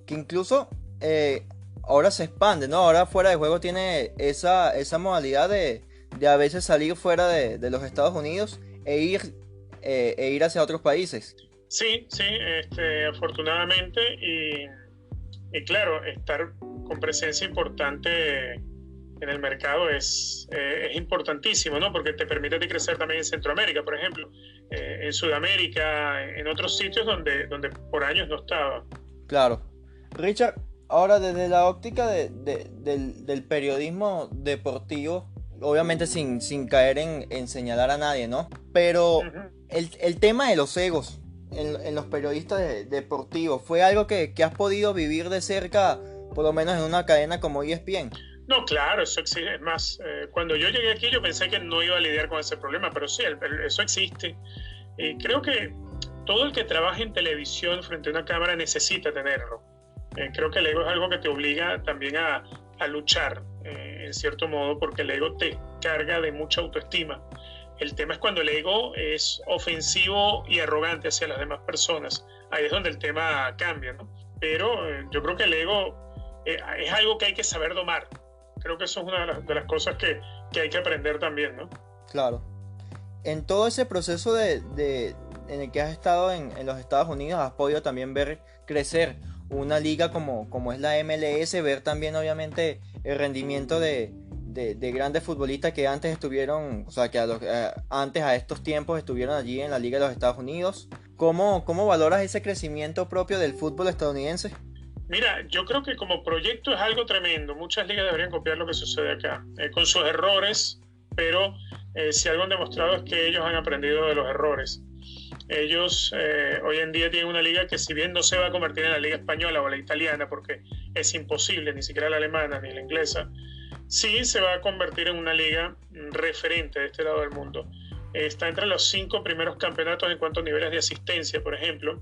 que incluso ahora se expande, ¿no? Ahora Fuera de Juego tiene esa modalidad de a veces salir fuera de los Estados Unidos e ir hacia otros países. Sí, afortunadamente, y claro, estar con presencia importante en el mercado es importantísimo, ¿no? Porque te permite crecer también en Centroamérica, por ejemplo, en Sudamérica, en otros sitios donde por años no estaba. Claro. Richard, ahora desde la óptica del periodismo deportivo, obviamente sin caer en señalar a nadie, ¿no? Pero el tema de los egos en los periodistas deportivos, ¿fue algo que has podido vivir de cerca, por lo menos en una cadena como ESPN? No, claro, eso existe. Es más, cuando yo llegué aquí yo pensé que no iba a lidiar con ese problema, pero sí, eso existe. Y creo que todo el que trabaja en televisión frente a una cámara necesita tenerlo. Creo que el ego es algo que te obliga también a luchar, en cierto modo, porque el ego te carga de mucha autoestima. El tema es cuando el ego es ofensivo y arrogante hacia las demás personas. Ahí es donde el tema cambia, ¿no? Pero yo creo que el ego es algo que hay que saber domar. Creo que eso es una de las cosas que hay que aprender también, ¿no? Claro. En todo ese proceso en el que has estado en los Estados Unidos, has podido también ver crecer una liga como es la MLS, ver también obviamente el rendimiento de grandes futbolistas que antes estuvieron, o sea, que antes a estos tiempos estuvieron allí en la Liga de los Estados Unidos. ¿Cómo valoras ese crecimiento propio del fútbol estadounidense? Mira, yo creo que como proyecto es algo tremendo. Muchas ligas deberían copiar lo que sucede acá, con sus errores, pero si algo han demostrado es que ellos han aprendido de los errores. Ellos hoy en día tienen una liga que, si bien no se va a convertir en la liga española o la italiana, porque es imposible, ni siquiera la alemana ni la inglesa, sí se va a convertir en una liga referente de este lado del mundo. Está entre los 5 primeros campeonatos en cuanto a niveles de asistencia, por ejemplo.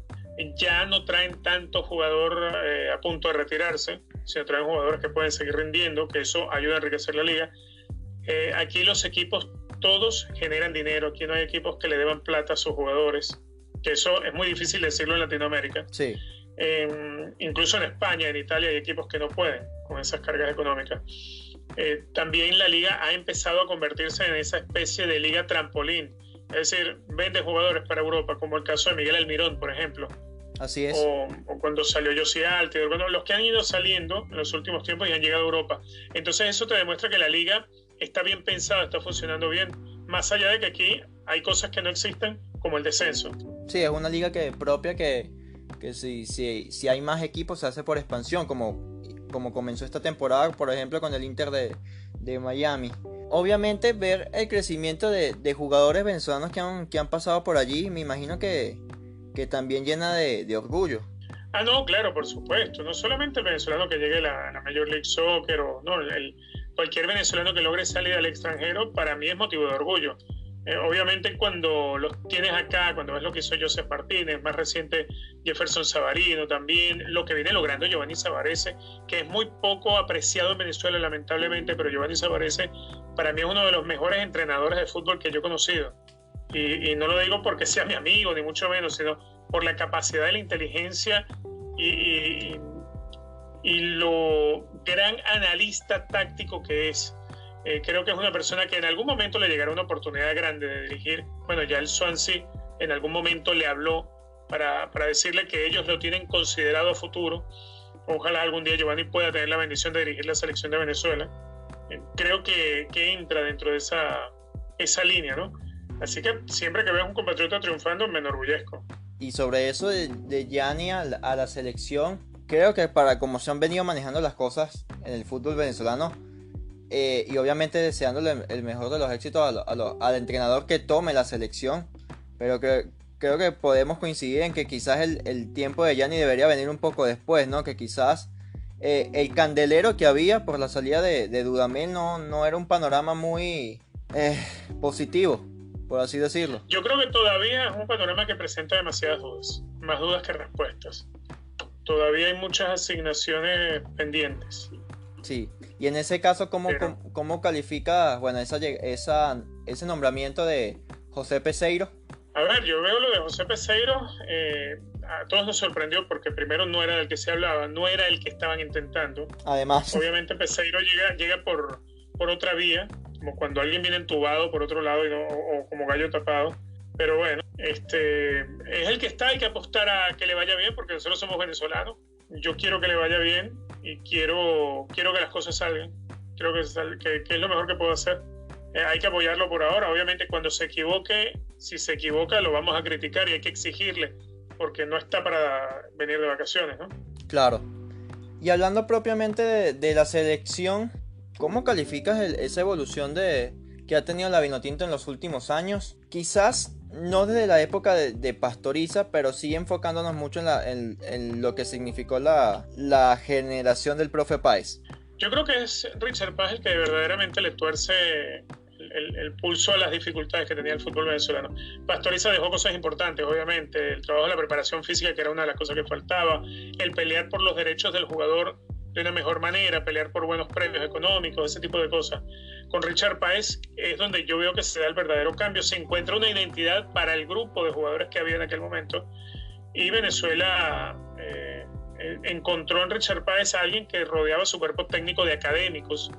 Ya no traen tanto jugador a punto de retirarse, sino traen jugadores que pueden seguir rindiendo, que eso ayuda a enriquecer la liga. Aquí los equipos todos generan dinero. Aquí no hay equipos que le deban plata a sus jugadores, que eso es muy difícil decirlo en Latinoamérica. Sí. Incluso en España, en Italia hay equipos que no pueden con esas cargas económicas. También la liga ha empezado a convertirse en esa especie de liga trampolín, es decir, vende jugadores para Europa, como el caso de Miguel Almirón, por ejemplo. Así es. O cuando salió Josie Altidore, bueno, los que han ido saliendo en los últimos tiempos y han llegado a Europa. Entonces eso te demuestra que la liga está bien pensada, está funcionando bien, más allá de que aquí hay cosas que no existen, como el descenso. Sí, es una liga propia que si hay más equipos se hace por expansión, como comenzó esta temporada, por ejemplo, con el Inter de Miami. Obviamente ver el crecimiento de jugadores venezolanos que han pasado por allí, me imagino que también llena de orgullo. Ah, no, claro, por supuesto. No solamente el venezolano que llegue a la Major League Soccer, o no, cualquier venezolano que logre salir al extranjero, para mí es motivo de orgullo. Obviamente cuando los tienes acá, cuando ves lo que hizo Joseph Martínez, más reciente Jefferson Savarino también, lo que viene logrando Giovanni Savarese, que es muy poco apreciado en Venezuela lamentablemente, pero Giovanni Savarese para mí es uno de los mejores entrenadores de fútbol que yo he conocido. Y no lo digo porque sea mi amigo, ni mucho menos, sino por la capacidad de la inteligencia y lo gran analista táctico que es. Creo que es una persona que en algún momento le llegará una oportunidad grande de dirigir. Bueno, ya el Swansea en algún momento le habló para decirle que ellos lo tienen considerado a futuro. Ojalá algún día Giovanni pueda tener la bendición de dirigir la selección de Venezuela. Creo que entra dentro de esa línea, ¿no? Así que siempre que veo a un compatriota triunfando me enorgullezco. Y sobre eso de Gianni a la selección, creo que para como se han venido manejando las cosas en el fútbol venezolano, y obviamente deseándole el mejor de los éxitos al entrenador que tome la selección, pero creo que podemos coincidir en que quizás el tiempo de Gianni debería venir un poco después, ¿no? Que quizás el candelero que había por la salida de Dudamel no era un panorama muy positivo, por así decirlo. Yo creo que todavía es un panorama que presenta demasiadas dudas, más dudas que respuestas. Todavía hay muchas asignaciones pendientes. Sí, y en ese caso, ¿cómo califica, bueno, ese nombramiento de José Peseiro? A ver, yo veo lo de José Peseiro, a todos nos sorprendió porque primero no era del que se hablaba, no era el que estaban intentando. Además. Obviamente Peseiro llega por otra vía, como cuando alguien viene entubado por otro lado o como gallo tapado. Pero bueno, es el que está, hay que apostar a que le vaya bien porque nosotros somos venezolanos. Yo quiero que le vaya bien y quiero que las cosas salgan. Creo que es lo mejor que puedo hacer. Hay que apoyarlo por ahora. Obviamente cuando se equivoque, si se equivoca lo vamos a criticar y hay que exigirle porque no está para venir de vacaciones, ¿no? Claro. Y hablando propiamente de la selección, ¿cómo calificas esa evolución que ha tenido la Vinotinto en los últimos años? Quizás no desde la época de Pastoriza, pero sí enfocándonos mucho en lo que significó la generación del profe Páez. Yo creo que es Richard Páez el que verdaderamente le tuerce el pulso a las dificultades que tenía el fútbol venezolano. Pastoriza dejó cosas importantes, obviamente, el trabajo de la preparación física, que era una de las cosas que faltaba, el pelear por los derechos del jugador de una mejor manera, pelear por buenos premios económicos, ese tipo de cosas. Con Richard Páez es donde yo veo que se da el verdadero cambio, se encuentra una identidad para el grupo de jugadores que había en aquel momento y Venezuela encontró en Richard Páez a alguien que rodeaba su cuerpo técnico de académicos,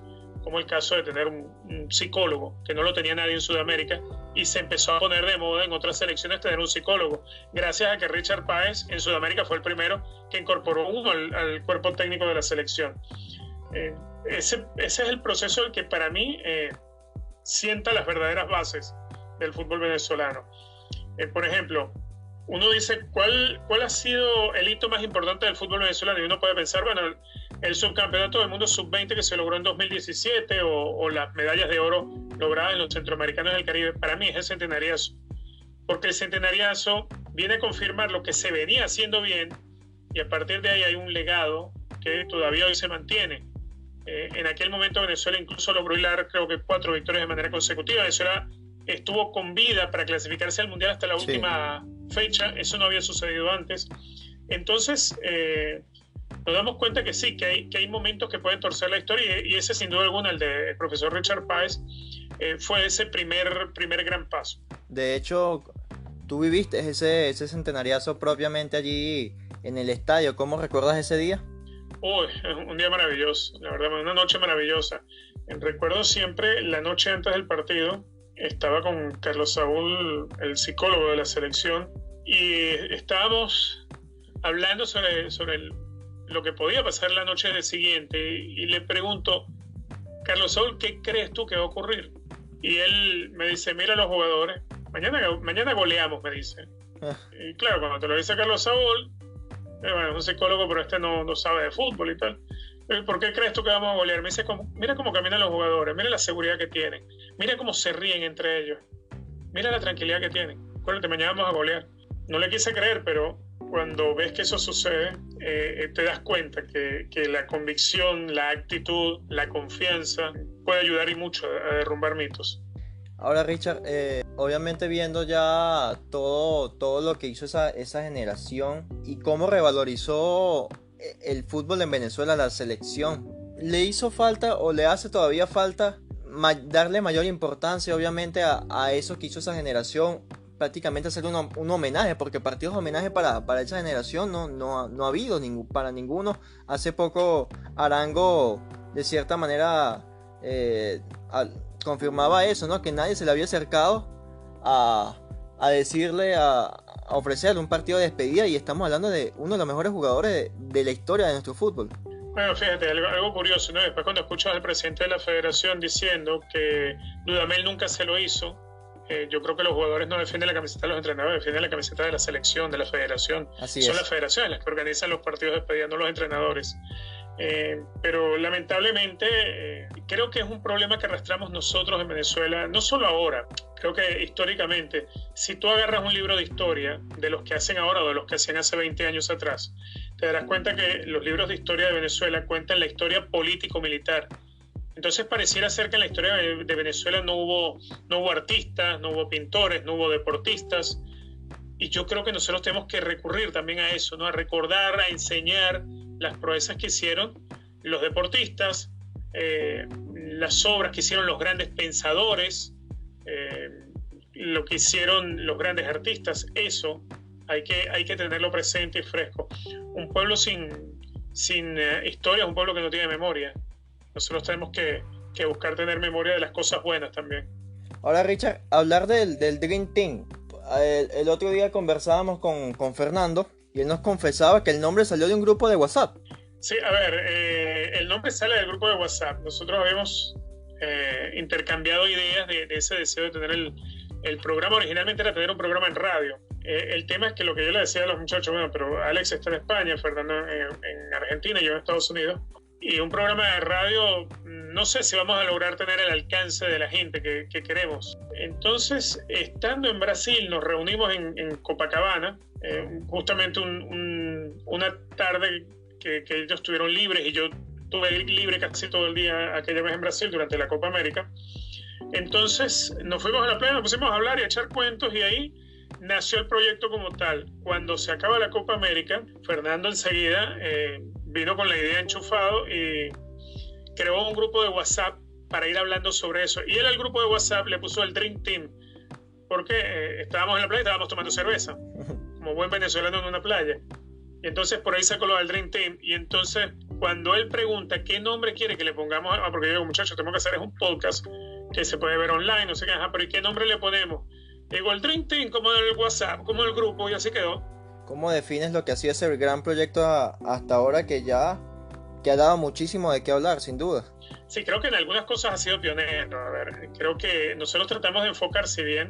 como el caso de tener un psicólogo, que no lo tenía nadie en Sudamérica, y se empezó a poner de moda en otras selecciones tener un psicólogo, gracias a que Richard Páez en Sudamérica fue el primero que incorporó uno al cuerpo técnico de la selección. Ese es el proceso que para mí sienta las verdaderas bases del fútbol venezolano. Por ejemplo, uno dice, ¿cuál ha sido el hito más importante del fútbol venezolano? Y uno puede pensar, bueno, el subcampeonato del mundo sub-20 que se logró en 2017 o las medallas de oro logradas en los centroamericanos del Caribe. Para mí es el centenariazo, porque el centenariazo viene a confirmar lo que se venía haciendo bien y a partir de ahí hay un legado que todavía hoy se mantiene. En aquel momento Venezuela incluso logró hilar creo que 4 victorias de manera consecutiva. Venezuela estuvo con vida para clasificarse al Mundial hasta la última fecha, eso no había sucedido antes. Entonces nos damos cuenta que sí, que hay momentos que pueden torcer la historia y ese sin duda alguna, el del profesor Richard Páez, fue ese primer gran paso. De hecho, tú viviste ese centenariazo propiamente allí en el estadio. ¿Cómo recuerdas ese día? Uy, un día maravilloso, la verdad, una noche maravillosa. Recuerdo siempre la noche antes del partido, estaba con Carlos Saúl, el psicólogo de la selección, y estábamos hablando sobre lo que podía pasar la noche del siguiente, y le pregunto, Carlos Saúl, ¿qué crees tú que va a ocurrir? Y él me dice, mira los jugadores, mañana goleamos, me dice. Y claro, cuando te lo dice Carlos Saúl, bueno, es un psicólogo, pero no sabe de fútbol y tal. ¿Por qué crees tú que vamos a golear? Me dice, mira cómo caminan los jugadores, mira la seguridad que tienen, mira cómo se ríen entre ellos, mira la tranquilidad que tienen. Acuérdate, mañana vamos a golear. No le quise creer, pero cuando ves que eso sucede, te das cuenta que la convicción, la actitud, la confianza puede ayudar y mucho a derrumbar mitos. Ahora, Richard, obviamente viendo ya todo lo que hizo esa generación y cómo revalorizó el fútbol en Venezuela, la selección, ¿le hizo falta o le hace todavía falta darle mayor importancia obviamente a eso que hizo esa generación? Prácticamente hacer un homenaje, porque partidos de homenaje para esa generación no ha habido para ninguno. Hace poco Arango de cierta manera confirmaba eso, ¿no? Que nadie se le había acercado a decirle, a ofrecerle un partido de despedida, y estamos hablando de uno de los mejores jugadores de la historia de nuestro fútbol. Bueno, fíjate, algo curioso, ¿no? Después cuando escuchas al presidente de la federación diciendo que Dudamel nunca se lo hizo, yo creo que los jugadores no defienden la camiseta de los entrenadores, defienden la camiseta de la selección, de la federación. Son las federaciones las que organizan los partidos de despedida, no los entrenadores. Pero lamentablemente creo que es un problema que arrastramos nosotros en Venezuela, no solo ahora, creo que históricamente. Si tú agarras un libro de historia de los que hacen ahora o de los que hacían hace 20 años atrás, te darás cuenta que los libros de historia de Venezuela cuentan la historia político-militar. Entonces pareciera ser que en la historia de Venezuela no hubo artistas, no hubo pintores, no hubo deportistas, y yo creo que nosotros tenemos que recurrir también a eso, ¿no? A recordar, a enseñar las proezas que hicieron los deportistas, las obras que hicieron los grandes pensadores, lo que hicieron los grandes artistas. Eso hay que tenerlo presente y fresco. Un pueblo sin historia es un pueblo que no tiene memoria. Nosotros tenemos que buscar tener memoria de las cosas buenas también. Ahora, Richard, hablar del Dream Team. El otro día conversábamos con Fernando y él nos confesaba que el nombre salió de un grupo de WhatsApp. Sí, a ver, el nombre sale del grupo de WhatsApp. Nosotros habíamos intercambiado ideas de ese deseo de tener el programa. Originalmente era tener un programa en radio. El tema es que lo que yo le decía a los muchachos, bueno, pero Alex está en España, Fernando en Argentina y yo en Estados Unidos. Y un programa de radio, no sé si vamos a lograr tener el alcance de la gente que queremos. Entonces, estando en Brasil, nos reunimos en Copacabana, justamente una tarde que ellos estuvieron libres y yo estuve libre casi todo el día aquella vez en Brasil durante la Copa América. Entonces, nos fuimos a la playa, nos pusimos a hablar y a echar cuentos, y ahí nació el proyecto como tal. Cuando se acaba la Copa América, Fernando enseguida vino con la idea enchufado y creó un grupo de WhatsApp para ir hablando sobre eso. Y él al grupo de WhatsApp le puso el Dream Team, porque estábamos en la playa y estábamos tomando cerveza, como buen venezolano en una playa. Y entonces por ahí sacó lo del Dream Team. Y entonces cuando él pregunta qué nombre quiere que le pongamos, porque yo digo, muchachos, tenemos que hacer un podcast que se puede ver online, no sé qué, pero ¿y qué nombre le ponemos? Digo, el Dream Team, como el WhatsApp, como el grupo, y así quedó. ¿Cómo defines lo que ha sido ese gran proyecto hasta ahora que ha dado muchísimo de qué hablar, sin duda? Sí, creo que en algunas cosas ha sido pionero. A ver, creo que nosotros tratamos de enfocar, si bien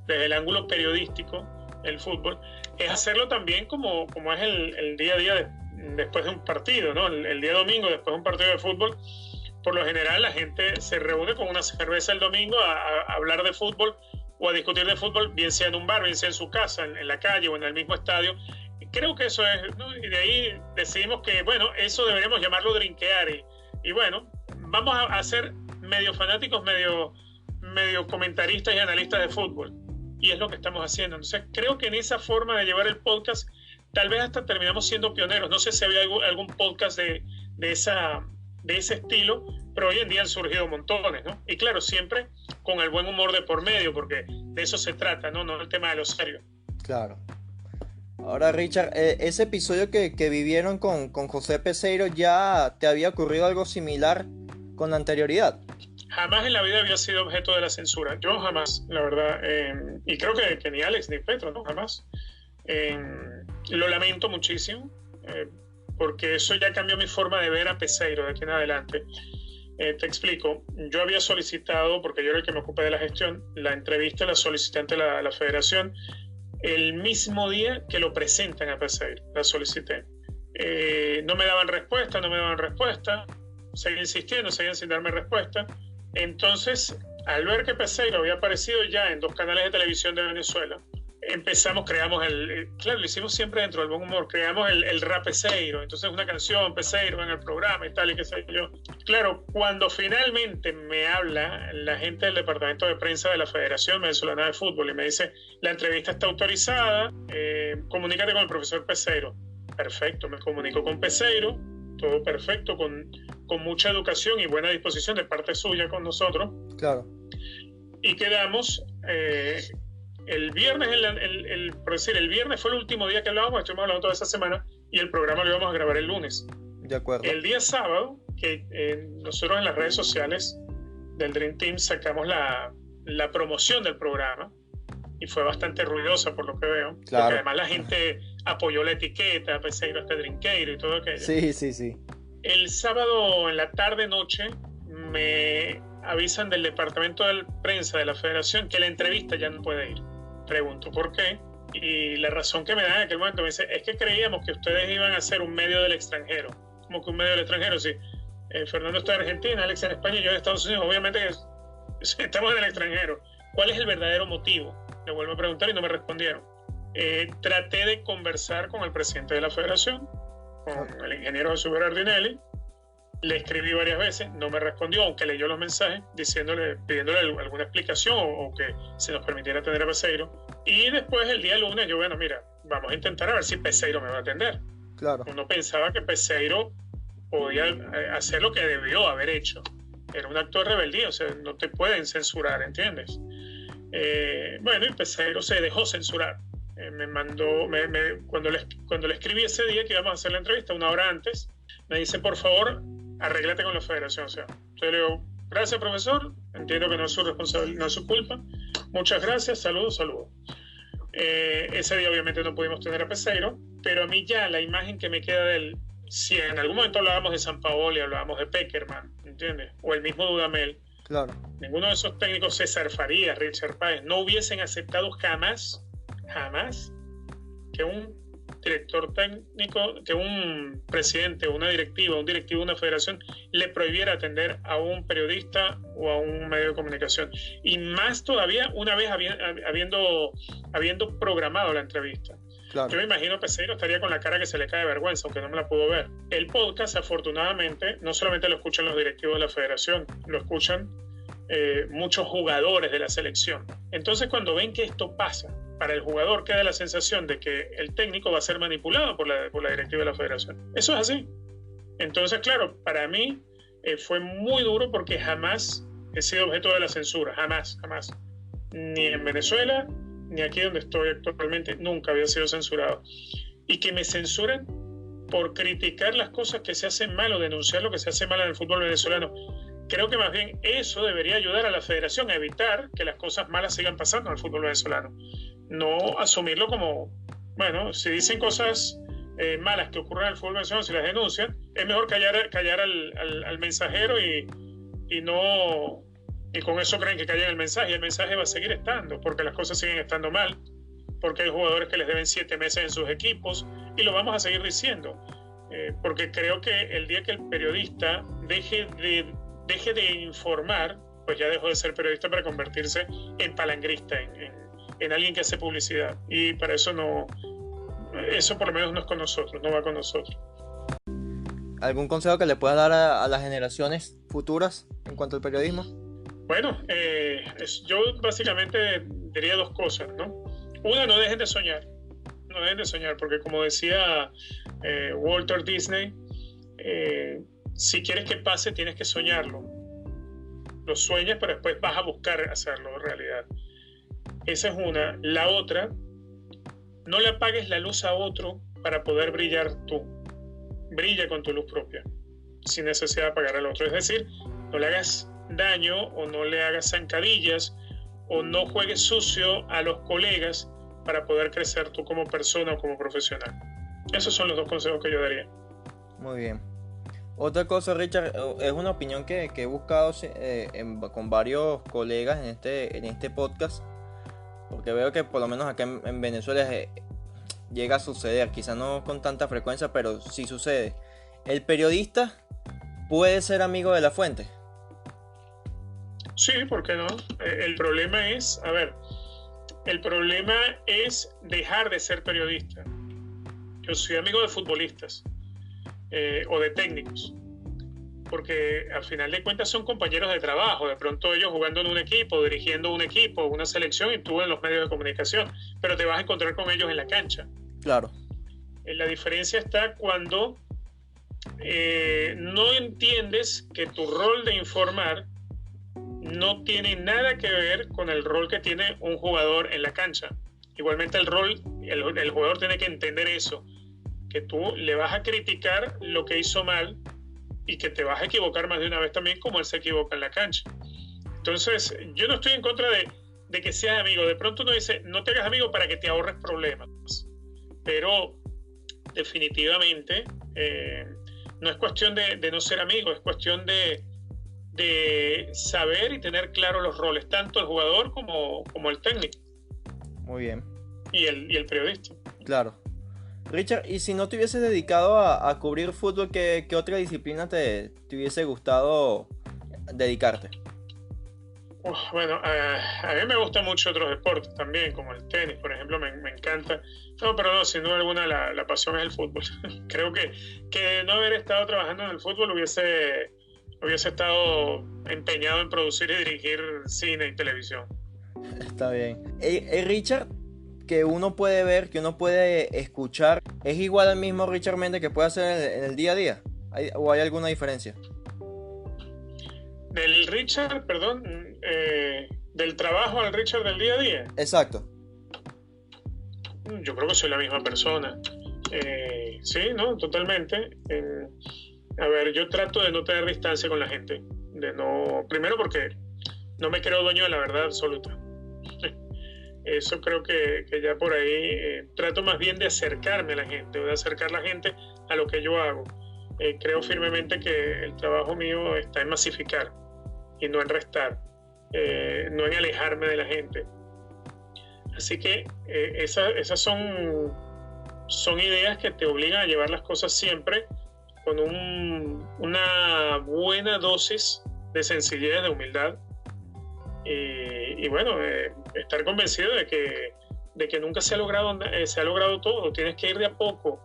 desde el ángulo periodístico, el fútbol, es hacerlo también como es el día a día después de un partido, ¿no? El día domingo, después de un partido de fútbol, por lo general la gente se reúne con una cerveza el domingo a hablar de fútbol o a discutir de fútbol, bien sea en un bar, bien sea en su casa, en la calle o en el mismo estadio. Y creo que eso es, ¿no? Y de ahí decidimos que, bueno, eso deberíamos llamarlo drinkear. Y bueno, vamos a ser medio fanáticos, medio comentaristas y analistas de fútbol. Y es lo que estamos haciendo. Entonces, creo que en esa forma de llevar el podcast, tal vez hasta terminamos siendo pioneros. No sé si había algún podcast de ese estilo, pero hoy en día han surgido montones, ¿no? Y claro, siempre con el buen humor de por medio, porque de eso se trata, ¿no? No el tema de lo serio. Claro. Ahora, Richard, ese episodio que vivieron con José Peseiro, ¿ya te había ocurrido algo similar con anterioridad? Jamás en la vida había sido objeto de la censura. Yo jamás, la verdad. Y creo que ni Alex ni Petro, ¿no? Jamás. Lo lamento muchísimo, porque eso ya cambió mi forma de ver a Peseiro de aquí en adelante. Te explico. Yo había solicitado, porque yo era el que me ocupé de la gestión, la entrevista la solicité ante la federación el mismo día que lo presentan a Peseiro. La solicité. No me daban respuesta. Seguí insistiendo, seguían sin darme respuesta. Entonces, al ver que Peseiro había aparecido ya en 2 canales de televisión de Venezuela, creamos claro, lo hicimos siempre dentro del buen humor, creamos el rap Peseiro, entonces una canción Peseiro en el programa y tal y qué sé yo. Claro, cuando finalmente me habla la gente del departamento de prensa de la Federación Venezolana de Fútbol y me dice, la entrevista está autorizada, comunícate con el profesor Peseiro. Perfecto, me comunico con Peseiro, todo perfecto, con mucha educación y buena disposición de parte suya con nosotros. Claro. Y quedamos... el viernes, por decir, el viernes fue el último día que hablábamos, estuvimos hablando toda esa semana y el programa lo íbamos a grabar el lunes. De acuerdo. El día sábado, que nosotros en las redes sociales del Dream Team sacamos la promoción del programa y fue bastante ruidosa por lo que veo, claro. Porque además la gente apoyó la etiqueta, Peseiro este Drinkeiro y todo aquello. Sí. El sábado en la tarde-noche me avisan del departamento de prensa de la Federación que la entrevista ya no puede ir. Pregunto por qué, y la razón que me dan en aquel momento me dice, es que creíamos que ustedes iban a ser un medio del extranjero. ¿Cómo que un medio del extranjero? Sí. Fernando está en Argentina, Alex en España y yo en Estados Unidos. Obviamente que estamos en el extranjero. ¿Cuál es el verdadero motivo? Le vuelvo a preguntar y no me respondieron. Traté de conversar con el presidente de la Federación, con el ingeniero Jesús Berardinelli. Le escribí varias veces, no me respondió, aunque leyó los mensajes, pidiéndole alguna explicación o que se nos permitiera atender a Peseiro. Y después, el día lunes, yo, bueno, mira, vamos a intentar a ver si Peseiro me va a atender. Claro. Uno pensaba que Peseiro podía hacer lo que debió haber hecho. Era un acto de rebeldía, o sea, no te pueden censurar, ¿entiendes? Bueno, y Peseiro se dejó censurar. Me mandó, cuando le escribí ese día que íbamos a hacer la entrevista, una hora antes, me dice, por favor, arréglate con la Federación. O sea, yo le digo, gracias, profesor, entiendo que no es su responsabilidad, no es su culpa. Muchas gracias, saludos. Ese día obviamente no pudimos tener a Peseiro, pero a mí ya la imagen que me queda de él, si en algún momento hablábamos de Sampaoli, hablábamos de Pekerman, ¿entiendes? O el mismo Dudamel. Claro. Ninguno de esos técnicos, César Farías, Richard Páez, no hubiesen aceptado jamás que un director técnico, que un presidente, una directiva, un directivo de una federación le prohibiera atender a un periodista o a un medio de comunicación. Y más todavía una vez habiendo programado la entrevista. Claro. Yo me imagino Peseiro estaría con la cara que se le cae de vergüenza, aunque no me la pudo ver. El podcast, afortunadamente, no solamente lo escuchan los directivos de la federación, lo escuchan muchos jugadores de la selección. Entonces, cuando ven que esto pasa, para el jugador queda la sensación de que el técnico va a ser manipulado por la directiva de la federación. Eso es así. Entonces, claro, para mí fue muy duro porque jamás he sido objeto de la censura. Jamás. Ni en Venezuela, ni aquí donde estoy actualmente, nunca había sido censurado. Y que me censuren por criticar las cosas que se hacen mal o denunciar lo que se hace mal en el fútbol venezolano. Creo que más bien eso debería ayudar a la federación a evitar que las cosas malas sigan pasando en el fútbol venezolano. No asumirlo como, bueno, si dicen cosas malas que ocurren en el fútbol venezolano, si las denuncian, es mejor callar al mensajero y con eso creen que callan el mensaje, y el mensaje va a seguir estando, porque las cosas siguen estando mal, porque hay jugadores que les deben 7 meses en sus equipos, y lo vamos a seguir diciendo, porque creo que el día que el periodista deje de informar, pues ya dejó de ser periodista para convertirse en palangrista, en alguien que hace publicidad, y para eso eso por lo menos no es con nosotros, no va con nosotros. ¿Algún consejo que le puedas dar a las generaciones futuras en cuanto al periodismo? Bueno, yo básicamente diría 2 cosas, ¿no? Una, no dejen de soñar, porque como decía Walter Disney, si quieres que pase, tienes que soñarlo. Lo sueñas, pero después vas a buscar hacerlo en realidad. Esa es una. La otra, no le apagues la luz a otro para poder brillar tú. Brilla con tu luz propia, sin necesidad de apagar al otro. Es decir, no le hagas daño o no le hagas zancadillas o no juegues sucio a los colegas para poder crecer tú como persona o como profesional. Esos son los 2 consejos que yo daría. Muy bien. Otra cosa, Richard, es una opinión que he buscado con varios colegas en este podcast, porque veo que por lo menos acá en Venezuela llega a suceder, quizá no con tanta frecuencia, pero sí sucede. ¿El periodista puede ser amigo de la fuente? Sí, ¿por qué no? El problema es, a ver, El problema es dejar de ser periodista. Yo soy amigo de futbolistas o de técnicos, porque al final de cuentas son compañeros de trabajo. De pronto ellos jugando en un equipo, dirigiendo un equipo, una selección, y tú en los medios de comunicación, pero te vas a encontrar con ellos en la cancha. Claro. La diferencia está cuando no entiendes que tu rol de informar no tiene nada que ver con el rol que tiene un jugador en la cancha. Igualmente el jugador tiene que entender eso, que tú le vas a criticar lo que hizo mal y que te vas a equivocar más de una vez también, como él se equivoca en la cancha. Entonces, yo no estoy en contra de que seas amigo. De pronto uno dice, no te hagas amigo para que te ahorres problemas. Pero definitivamente no es cuestión de no ser amigo, es cuestión de saber y tener claro los roles, tanto el jugador como el técnico. Muy bien. Y el periodista. Claro. Richard, y si no te hubieses dedicado a cubrir fútbol, ¿qué otra disciplina te hubiese gustado dedicarte? Bueno, a mí me gustan mucho otros deportes también, como el tenis, por ejemplo, me encanta. No, pero no, sin duda alguna la pasión es el fútbol. Creo que de no haber estado trabajando en el fútbol hubiese estado empeñado en producir y dirigir cine y televisión. Está bien. Richard, que uno puede ver, que uno puede escuchar, ¿es igual al mismo Richard Méndez que puede hacer en el día a día? ¿O hay alguna diferencia? Del Richard, perdón, del trabajo al Richard del día a día. Exacto. Yo creo que soy la misma persona. Sí, ¿no? Totalmente. A ver, yo trato de no tener distancia con la gente. Primero porque no me creo dueño de la verdad absoluta. Eso creo que ya por ahí trato más bien de acercarme a la gente, o de acercar a la gente a lo que yo hago. Creo firmemente que el trabajo mío está en masificar y no en restar, no en alejarme de la gente. Así que esas son ideas que te obligan a llevar las cosas siempre con una buena dosis de sencillez, de humildad. Y bueno, estar convencido de que nunca se ha logrado todo. Tienes que ir de a poco.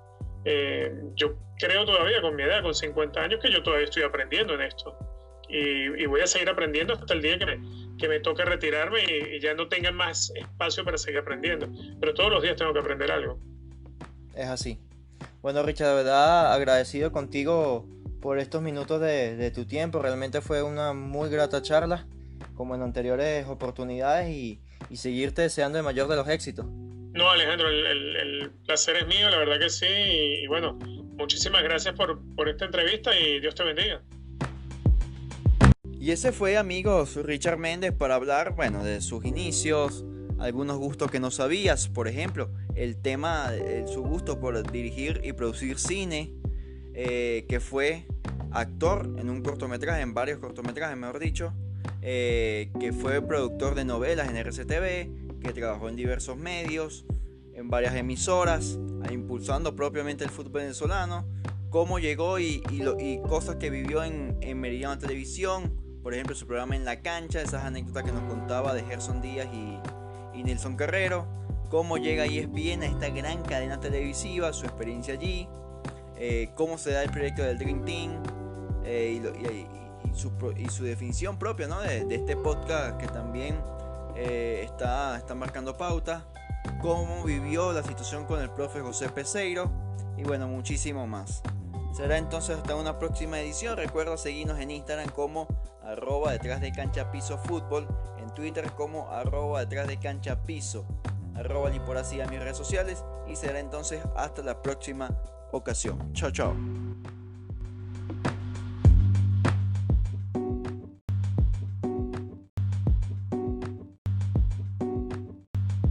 Yo creo todavía con mi edad, con 50 años, que yo todavía estoy aprendiendo en esto. Y voy a seguir aprendiendo hasta el día que me toque retirarme y ya no tenga más espacio para seguir aprendiendo. Pero todos los días tengo que aprender algo. Es así. Bueno, Richard, de verdad agradecido contigo por estos minutos de tu tiempo. Realmente fue una muy grata charla, como en anteriores oportunidades, y seguirte deseando el mayor de los éxitos. No, Alejandro, el placer es mío, la verdad que sí. Y bueno, muchísimas gracias por esta entrevista y Dios te bendiga. Y ese fue, amigos, Richard Méndez para hablar, bueno, de sus inicios, algunos gustos que no sabías, por ejemplo, el tema, su gusto por dirigir y producir cine, que fue actor en un cortometraje, en varios cortometrajes, mejor dicho, que fue productor de novelas en RCTV, que trabajó en diversos medios, en varias emisoras, impulsando propiamente el fútbol venezolano, cómo llegó y cosas que vivió en Meridiano Televisión, por ejemplo su programa En la Cancha, esas anécdotas que nos contaba de Gerson Díaz y Nelson Carrero, cómo llega ESPN a esta gran cadena televisiva, su experiencia allí, cómo se da el proyecto del Dream Team, y su definición propia, ¿no? de este podcast que también está marcando pauta, cómo vivió la situación con el profe José Peseiro y bueno, muchísimo más. Será entonces hasta una próxima edición. Recuerda seguirnos en Instagram como @detrás de cancha piso fútbol, en Twitter como @detrás de cancha piso, y por así a mis redes sociales, y será entonces hasta la próxima ocasión. Chao, chao.